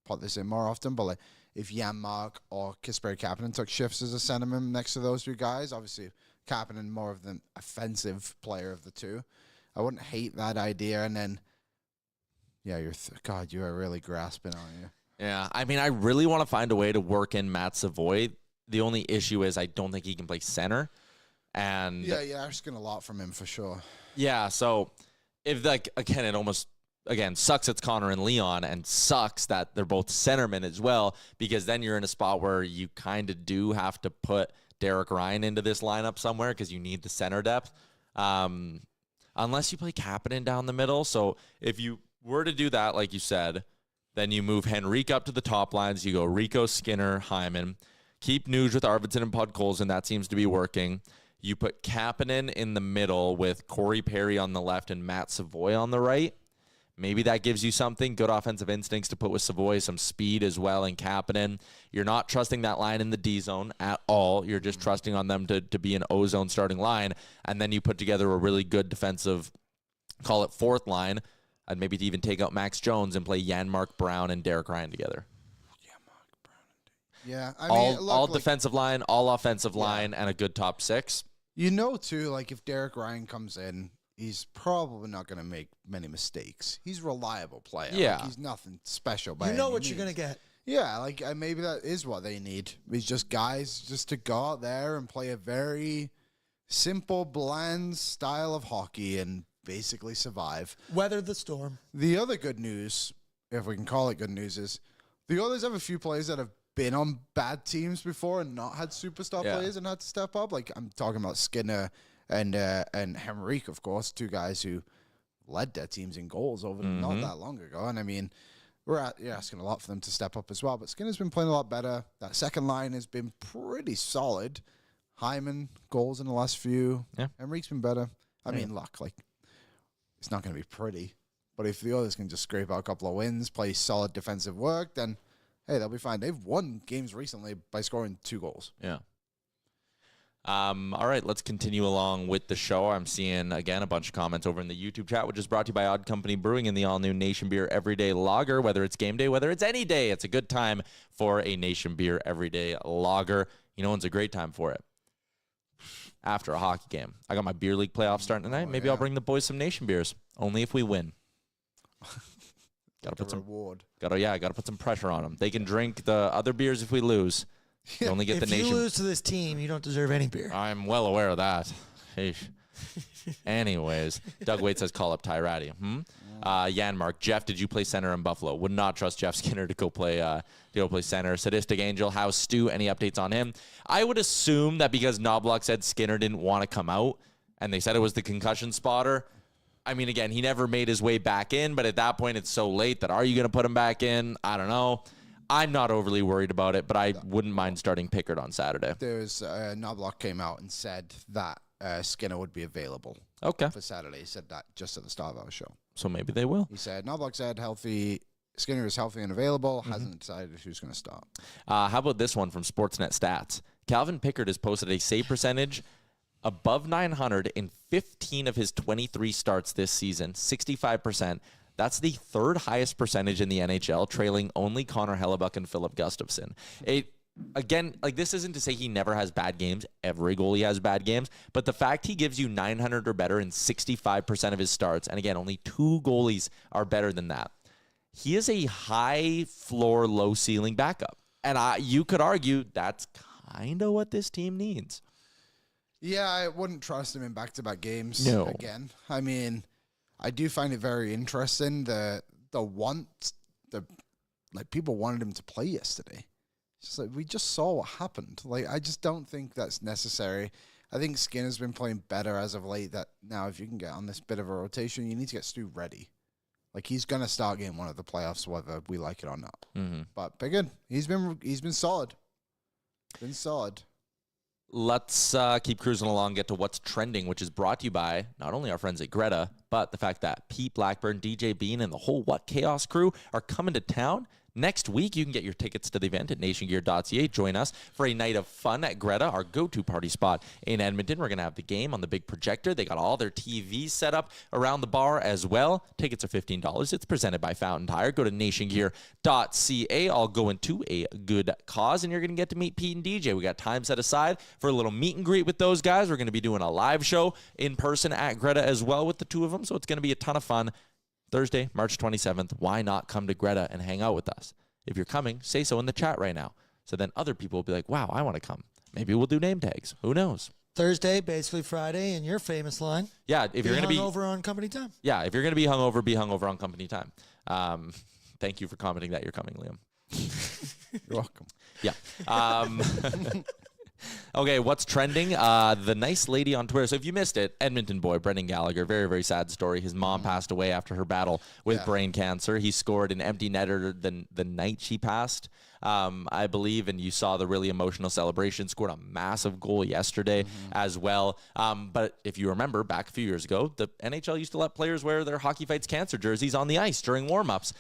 put this in more often. But like if Yaremchuk or Kasperi Kapanen took shifts as a centerman next to those two guys, obviously Kapanen more of the offensive player of the two. I wouldn't hate that idea. And then, yeah, you are really grasping, aren't you? Yeah, I mean, I really want to find a way to work in Matt Savoy. The only issue is I don't think he can play center. And yeah, asking a lot from him for sure. Yeah, so if like again, it almost sucks it's Connor and Leon, and sucks that they're both centermen as well, because then you're in a spot where you kind of do have to put Derek Ryan into this lineup somewhere because you need the center depth. Unless you play Kapanen down the middle. So if you were to do that, like you said, then you move Henrique up to the top lines. You go Rico, Skinner, Hyman. Keep Nuge with Arvidsson and Podkolzin. That seems to be working. You put Kapanen in the middle with Corey Perry on the left and Matt Savoy on the right. Maybe that gives you something. Good offensive instincts to put with Savoy, some speed as well in Kapanen. You're not trusting that line in the D zone at all. You're just trusting on them to be an O zone starting line. And then you put together a really good defensive, call it fourth line. I'd maybe even take out Max Jones and play Janmark, Brown, and Derek Ryan together. Yeah, I mean, all defensive line, all offensive line, and a good top six. You know, too, like if Derek Ryan comes in, he's probably not going to make many mistakes. He's a reliable player. Yeah. Like, he's nothing special by You know any what means. you're going to get. Yeah, like maybe that is what they need. It's just guys just to go out there and play a very simple, bland style of hockey and basically survive. Weather the storm. The other good news, if we can call it good news, is the Oilers have a few players that have been on bad teams before and not had superstar players and had to step up. Like I'm talking about Skinner and Henrique, of course, two guys who led their teams in goals over not that long ago. And I mean, you're asking a lot for them to step up as well. But Skinner's been playing a lot better. That second line has been pretty solid. Hyman, goals in the last few. Yeah. Henrique's been better. I mean, look, like it's not going to be pretty. But if the others can just scrape out a couple of wins, play solid defensive work, then hey, they'll be fine. They've won games recently by scoring 2 goals. Yeah. All right, let's continue along with the show. I'm seeing, again, a bunch of comments over in the YouTube chat, which is brought to you by Odd Company Brewing and the all-new Nation Beer Everyday Lager. Whether it's game day, whether it's any day, it's a good time for a Nation Beer Everyday Lager. You know when's a great time for it? After a hockey game. I got my beer league playoffs starting tonight. Maybe I'll bring the boys some Nation Beers. Only if we win. Gotta put some reward. Gotta put some pressure on them. They can drink the other beers if we lose. You only get if the Nation. If you lose to this team, you don't deserve any beer. I'm well aware of that. Anyways, Doug Waite says call up Tyrati. Janmark, Jeff, did you play center in Buffalo? Would not trust Jeff Skinner to go play center. Sadistic Angel, how's Stu? Any updates on him? I would assume that because Knobloch said Skinner didn't want to come out, and they said it was the concussion spotter. I mean, again, he never made his way back in, but at that point, it's so late that are you going to put him back in? I don't know. I'm not overly worried about it, but I wouldn't mind starting Pickard on Saturday. There's Knobloch came out and said that Skinner would be available for Saturday. He said that just at the start of our show. So maybe they will. He said Knobloch said Skinner is healthy and available. Hasn't decided who's going to start. How about this one from Sportsnet Stats? Calvin Pickard has posted a save percentage above 900 in 15 of his 23 starts this season, 65%. That's the third highest percentage in the NHL, trailing only Connor Hellebuyck and Philip Gustafsson. Again, like this isn't to say he never has bad games. Every goalie has bad games. But the fact he gives you 900 or better in 65% of his starts, and again, only 2 goalies are better than that. He is a high floor, low ceiling backup. And you could argue that's kind of what this team needs. Yeah, I wouldn't trust him in back-to-back games again. I mean, I do find it very interesting. People wanted him to play yesterday. It's just like, we just saw what happened. Like, I just don't think that's necessary. I think Skinner's been playing better as of late. That now, if you can get on this bit of a rotation, you need to get Stu ready. Like, he's gonna start game one of the playoffs, whether we like it or not. Mm-hmm. But Pickard, he's been solid. Been solid. Let's keep cruising along, get to what's trending, which is brought to you by not only our friends at Greta, but the fact that Pete Blackburn, DJ Bean, and the whole What Chaos crew are coming to town. Next week, you can get your tickets to the event at nationgear.ca. Join us for a night of fun at Greta, our go-to party spot in Edmonton. We're going to have the game on the big projector. They got all their TVs set up around the bar as well. Tickets are $15. It's presented by Fountain Tire. Go to nationgear.ca. All going to a good cause, and you're going to get to meet Pete and DJ. We got time set aside for a little meet and greet with those guys. We're going to be doing a live show in person at Greta as well with the two of them, so it's going to be a ton of fun. Thursday, March 27th, why not come to Greta and hang out with us? If you're coming, say so in the chat right now. So then other people will be like, wow, I want to come. Maybe we'll do name tags. Who knows? Thursday, basically Friday, and your famous line. Yeah, if you're going to be hungover on company time. Yeah, if you're going to be hungover on company time. Thank you for commenting that you're coming, Liam. You're welcome. Yeah. Okay, what's trending? The nice lady on Twitter. So if you missed it, Edmonton boy, Brendan Gallagher, very, very sad story. His mom passed away after her battle with brain cancer. He scored an empty netter the night she passed, I believe, and you saw the really emotional celebration. Scored a massive goal yesterday as well. But if you remember, back a few years ago, the NHL used to let players wear their Hockey Fights Cancer jerseys on the ice during warm-ups.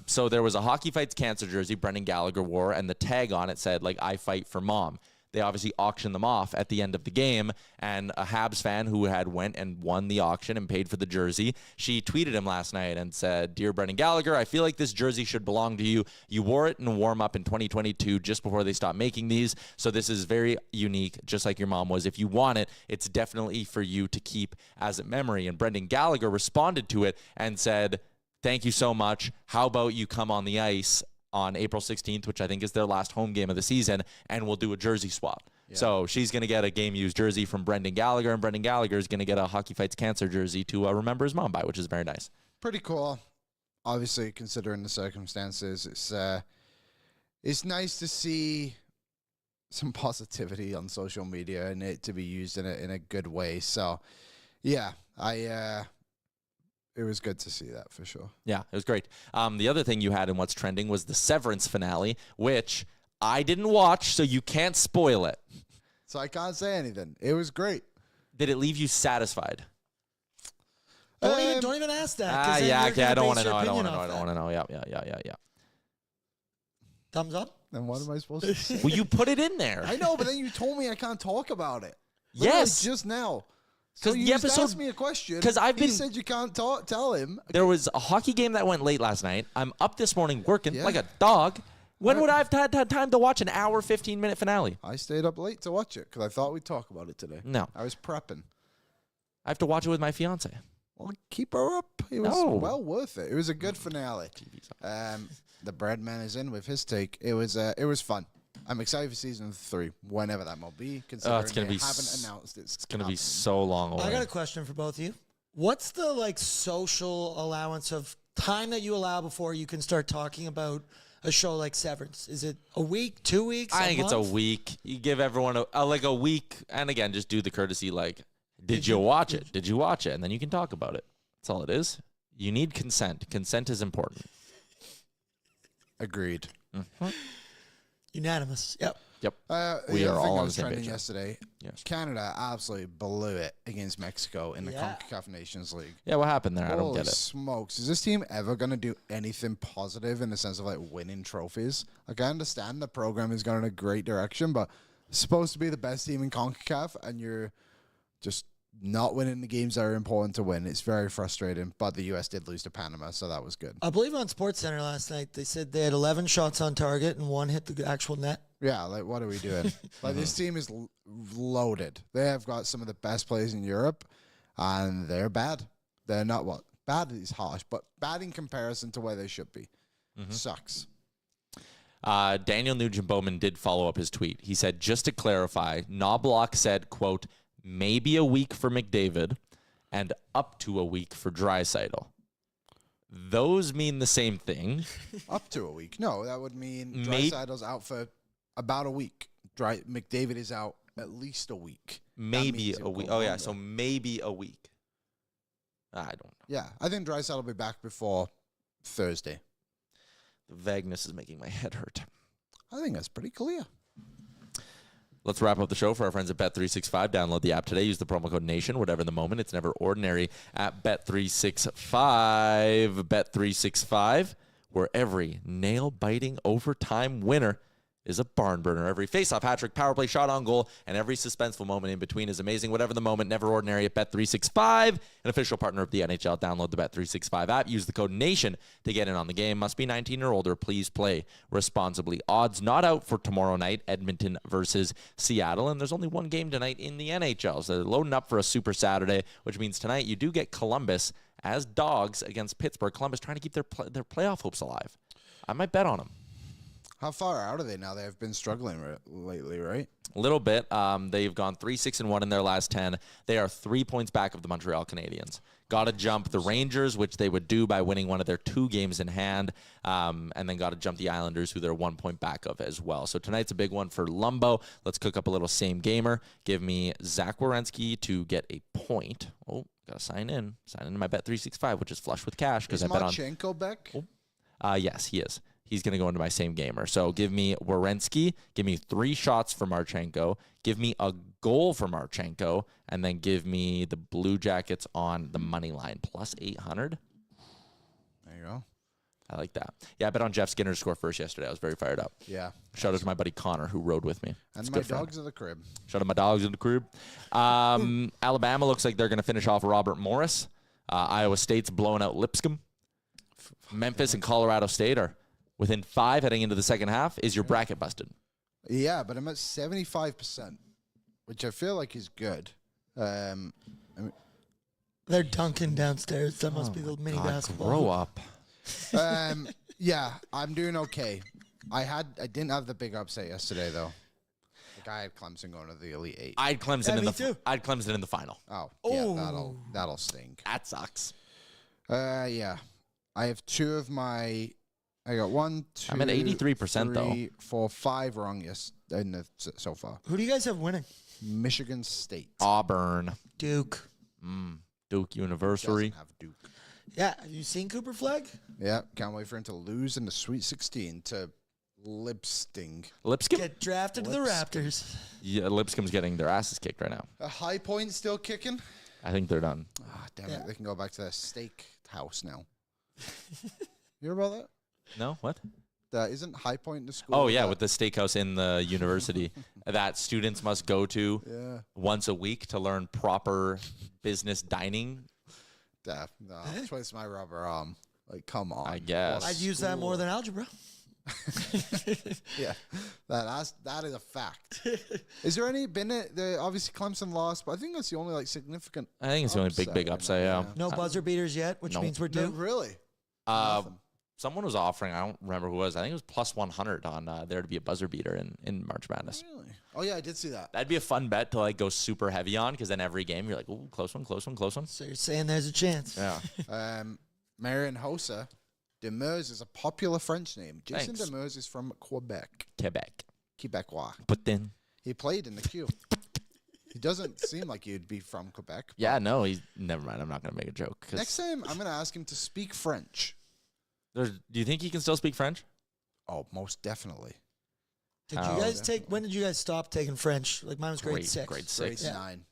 So there was a Hockey Fights Cancer jersey Brendan Gallagher wore, and the tag on it said, like, I fight for mom. They obviously auctioned them off at the end of the game, and a Habs fan who had went and won the auction and paid for the jersey, she tweeted him last night and said, "Dear Brendan Gallagher, I feel like this jersey should belong to you. You wore it in warm-up in 2022 just before they stopped making these, so this is very unique, just like your mom was. If you want it, it's definitely for you to keep as a memory." And Brendan Gallagher responded to it and said, "Thank you so much. How about you come on the ice on April 16th, which I think is their last home game of the season, and we'll do a jersey swap." Yeah. So she's going to get a game-used jersey from Brendan Gallagher, and Brendan Gallagher is going to get a Hockey Fights Cancer jersey to remember his mom by, which is very nice. Pretty cool. Obviously, considering the circumstances, it's nice to see some positivity on social media and it to be used in a good way. So, yeah, it was good to see that for sure. Yeah, it was great. The other thing you had in what's trending was the Severance finale, which I didn't watch, so you can't spoil it. So I can't say anything. It was great. Did it leave you satisfied? Don't even ask that. Yeah, okay. I don't want to know. I don't want to know. Yeah. Thumbs up? Then what am I supposed to say? Well, you put it in there. I know, but then you told me I can't talk about it. Yes. Just now. Because you the episode asked me a question. Because he said you can't tell him. There was a hockey game that went late last night. I'm up this morning working like a dog. When would I have had time to watch an hour, 15-minute finale? I stayed up late to watch it because I thought we'd talk about it today. No. I was prepping. I have to watch it with my fiance. Well, keep her up. It was well worth it. It was a good finale. The Breadman is in with his take. It was fun. I'm excited for season 3, whenever that might be. Considering it's gonna be haven't announced it's going to be so long away. I got a question for both of you. What's the social allowance of time that you allow before you can start talking about a show like Severance? Is it a week, 2 weeks? I think it's a week. You give everyone a week, and again, just do the courtesy did you watch it? Did you watch it? And then you can talk about it. That's all it is. You need consent. Consent is important. Agreed. Mm-hmm. Unanimous. Yep. We are all on the same page. Yesterday, yes. Canada absolutely blew it against Mexico in the CONCACAF Nations League. Yeah, what happened there? I don't get it. Smokes. Is this team ever going to do anything positive in the sense of winning trophies? I understand the program is going in a great direction, but it's supposed to be the best team in CONCACAF, and you're just not winning the games that are important to win. It's very frustrating, but the U.S. did lose to Panama, so that was good. I believe on SportsCenter last night, they said they had 11 shots on target and 1 hit the actual net. Yeah, what are we doing? This team is loaded. They have got some of the best players in Europe, and they're bad. They're not bad is harsh, but bad in comparison to where they should be. Sucks. Daniel Nugent-Bowman did follow up his tweet. He said, just to clarify, Knobloch said, quote, maybe a week for McDavid, and up to a week for Draisaitl. Those mean the same thing. Up to a week. No, that would mean May- Draisaitl's out for about a week. McDavid is out at least a week. Maybe a week. Oh, yeah, so maybe a week. I don't know. Yeah, I think Draisaitl will be back before Thursday. The vagueness is making my head hurt. I think that's pretty clear. Let's wrap up the show for our friends at Bet365. Download the app today. Use the promo code NATION. Whatever the moment, it's never ordinary at Bet365. Bet365, where every nail-biting overtime winner is a barn burner. Every face-off, hat-trick, power play, shot on goal, and every suspenseful moment in between is amazing. Whatever the moment, never ordinary at Bet365, an official partner of the NHL. Download the Bet365 app. Use the code NATION to get in on the game. Must be 19 or older. Please play responsibly. Odds not out for tomorrow night, Edmonton versus Seattle, and there's only one game tonight in the NHL, so they're loading up for a Super Saturday, which means tonight you do get Columbus as dogs against Pittsburgh. Columbus trying to keep their playoff hopes alive. I might bet on them. How far out are they now? They have been struggling lately, right? A little bit. They've gone 3-6-1 in their last 10. They are 3 points back of the Montreal Canadiens. Got to jump the Rangers, which they would do by winning one of their 2 games in hand, and then got to jump the Islanders, who they're 1 point back of as well. So tonight's a big one for Lumbo. Let's cook up a little same gamer. Give me Zach Werenski to get a point. Oh, got to sign in. Sign into my Bet365, which is flush with cash because I bet on. Is Marchenko back? Yes, he is. He's going to go into my same gamer. So give me Werenski, give me 3 shots for Marchenko, give me a goal for Marchenko, and then give me the Blue Jackets on the money line, plus 800. There you go. I like that. Yeah, I bet on Jeff Skinner to score first yesterday. I was very fired up. Yeah. Shout out to my buddy Connor, who rode with me. And It's a my good friend. dogs at the crib. Shout out my dogs in the crib. Alabama looks like they're going to finish off Robert Morris. Iowa State's blowing out Lipscomb. Memphis and Colorado State are within 5 heading into the second half. Is your bracket busted? Yeah, but I'm at 75%, which I feel like is good. I mean, They're dunking downstairs. That must be the mini basketball. Grow up. yeah, I'm doing okay. I didn't have the big upset yesterday though. Like I had Clemson going to the Elite Eight. I'd Clemson Yeah, me too. I'd Clemson in the final. Oh, yeah, that'll stink. That sucks. Yeah, I have 2 of my. I got 1, 2. I'm at 83% though. 3, 4, 5 wrong so far. Who do you guys have winning? Michigan State Auburn. Duke. Duke University. doesn't have Duke. Yeah. Have you seen Cooper Flag? Yeah, can't wait for him to lose in the Sweet 16 to Lipsting. Lipscomb? Get drafted to the Raptors. Yeah, Lipscomb's getting their asses kicked right now. A High Point still kicking. I think they're done. Ah, damn it! They can go back to their steak house now. You hear about that? No? What? Isn't High Point the school? Oh, yeah, with the steakhouse in the university that students must go to once a week to learn proper business dining. No, twist my rubber arm. Like, come on. I guess. I'd use that more than algebra. Yeah, that is a fact. Is there any obviously Clemson lost, but I think that's the only significant. I think it's the only big right upset, now, yeah. No buzzer beaters yet, which No. means we're No, due. really? Nothing. Someone was offering, I don't remember who it was, I think it was plus 100 on there to be a buzzer beater in March Madness. Really? Oh yeah, I did see that. That'd be a fun bet to go super heavy on, because then every game you're like, ooh, close one, close one, close one. So you're saying there's a chance. Yeah. Marion Hossa, Demers is a popular French name. Jason Thanks. Demers is from Quebec. Quebecois. But then. He played in the Q. He doesn't seem like he'd be from Quebec. Yeah, no, he's never mind. I'm not going to make a joke. Next time, I'm going to ask him to speak French. Do you think he can still speak French? Oh, most definitely. Did you guys when did you guys stop taking French? Like mine was grade 6. Grade Grade 6. 9.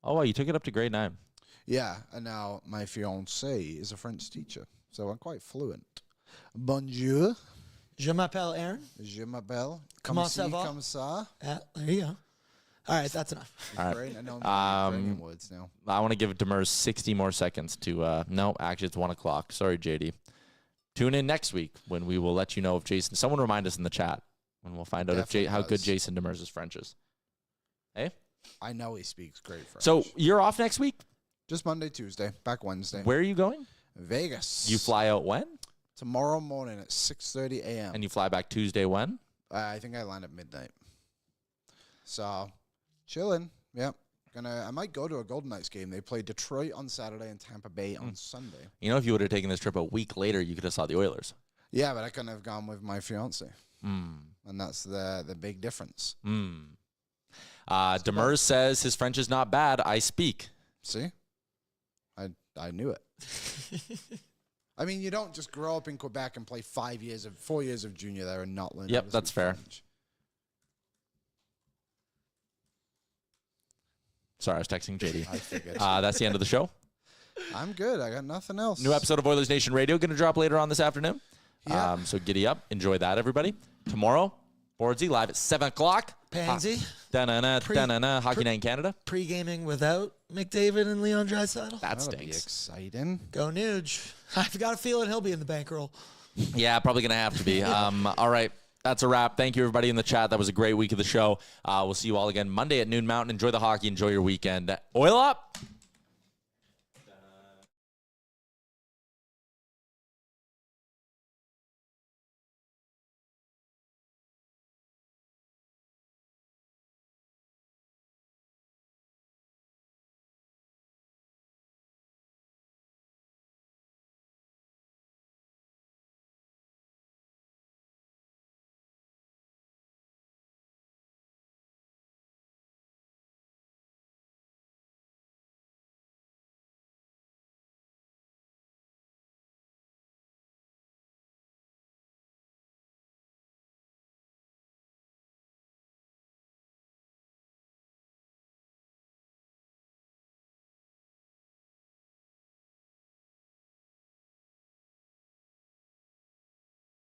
Oh, wow, you took it up to grade 9. Yeah, and now my fiancée is a French teacher, so I'm quite fluent. Bonjour. Je m'appelle Aaron. Je m'appelle. Comment ça va? Comme ça. Yeah, there you go. All right, that's enough. All right. Great. I know Ukrainian words now. I want to give Demers 60 more seconds to, no, actually it's 1 o'clock. Sorry, JD. Tune in next week when we will let you know if Jason, someone remind us in the chat when we'll find out Definitely how good does. Jason Demers' French is. Hey? I know he speaks great French. So you're off next week? just Monday, Tuesday, back Wednesday. Where are you going? Vegas. You fly out when? Tomorrow morning at 6:30 a.m. And you fly back Tuesday when? I think I land at midnight. So, chilling. Yep. I might go to a Golden Knights game. They play Detroit on Saturday and Tampa Bay on Sunday. You know, if you would have taken this trip a week later, you could have saw the Oilers. Yeah, but I couldn't have gone with my fiance. And that's the big difference. Demers says his French is not bad. I speak. See? I knew it. I mean, you don't just grow up in Quebec and play 4 years of junior there and not learn. Yep, that's fair. French. Sorry, I was texting JD. I figured. That's the end of the show. I'm good. I got nothing else. New episode of Oilers Nation Radio going to drop later on this afternoon. Yeah. So giddy up. Enjoy that, everybody. Tomorrow, Boardsy live at 7 o'clock. Pansy. Hockey Night in Canada. Pre-gaming without McDavid and Leon Draisaitl. That That'll be stinks. exciting. Go Nuge. I've got a feeling he'll be in the bankroll. Yeah, probably going to have to be. All right. That's a wrap. Thank you, everybody in the chat. That was a great week of the show. We'll see you all again Monday at noon Mountain. Enjoy the hockey. Enjoy your weekend. Oil up.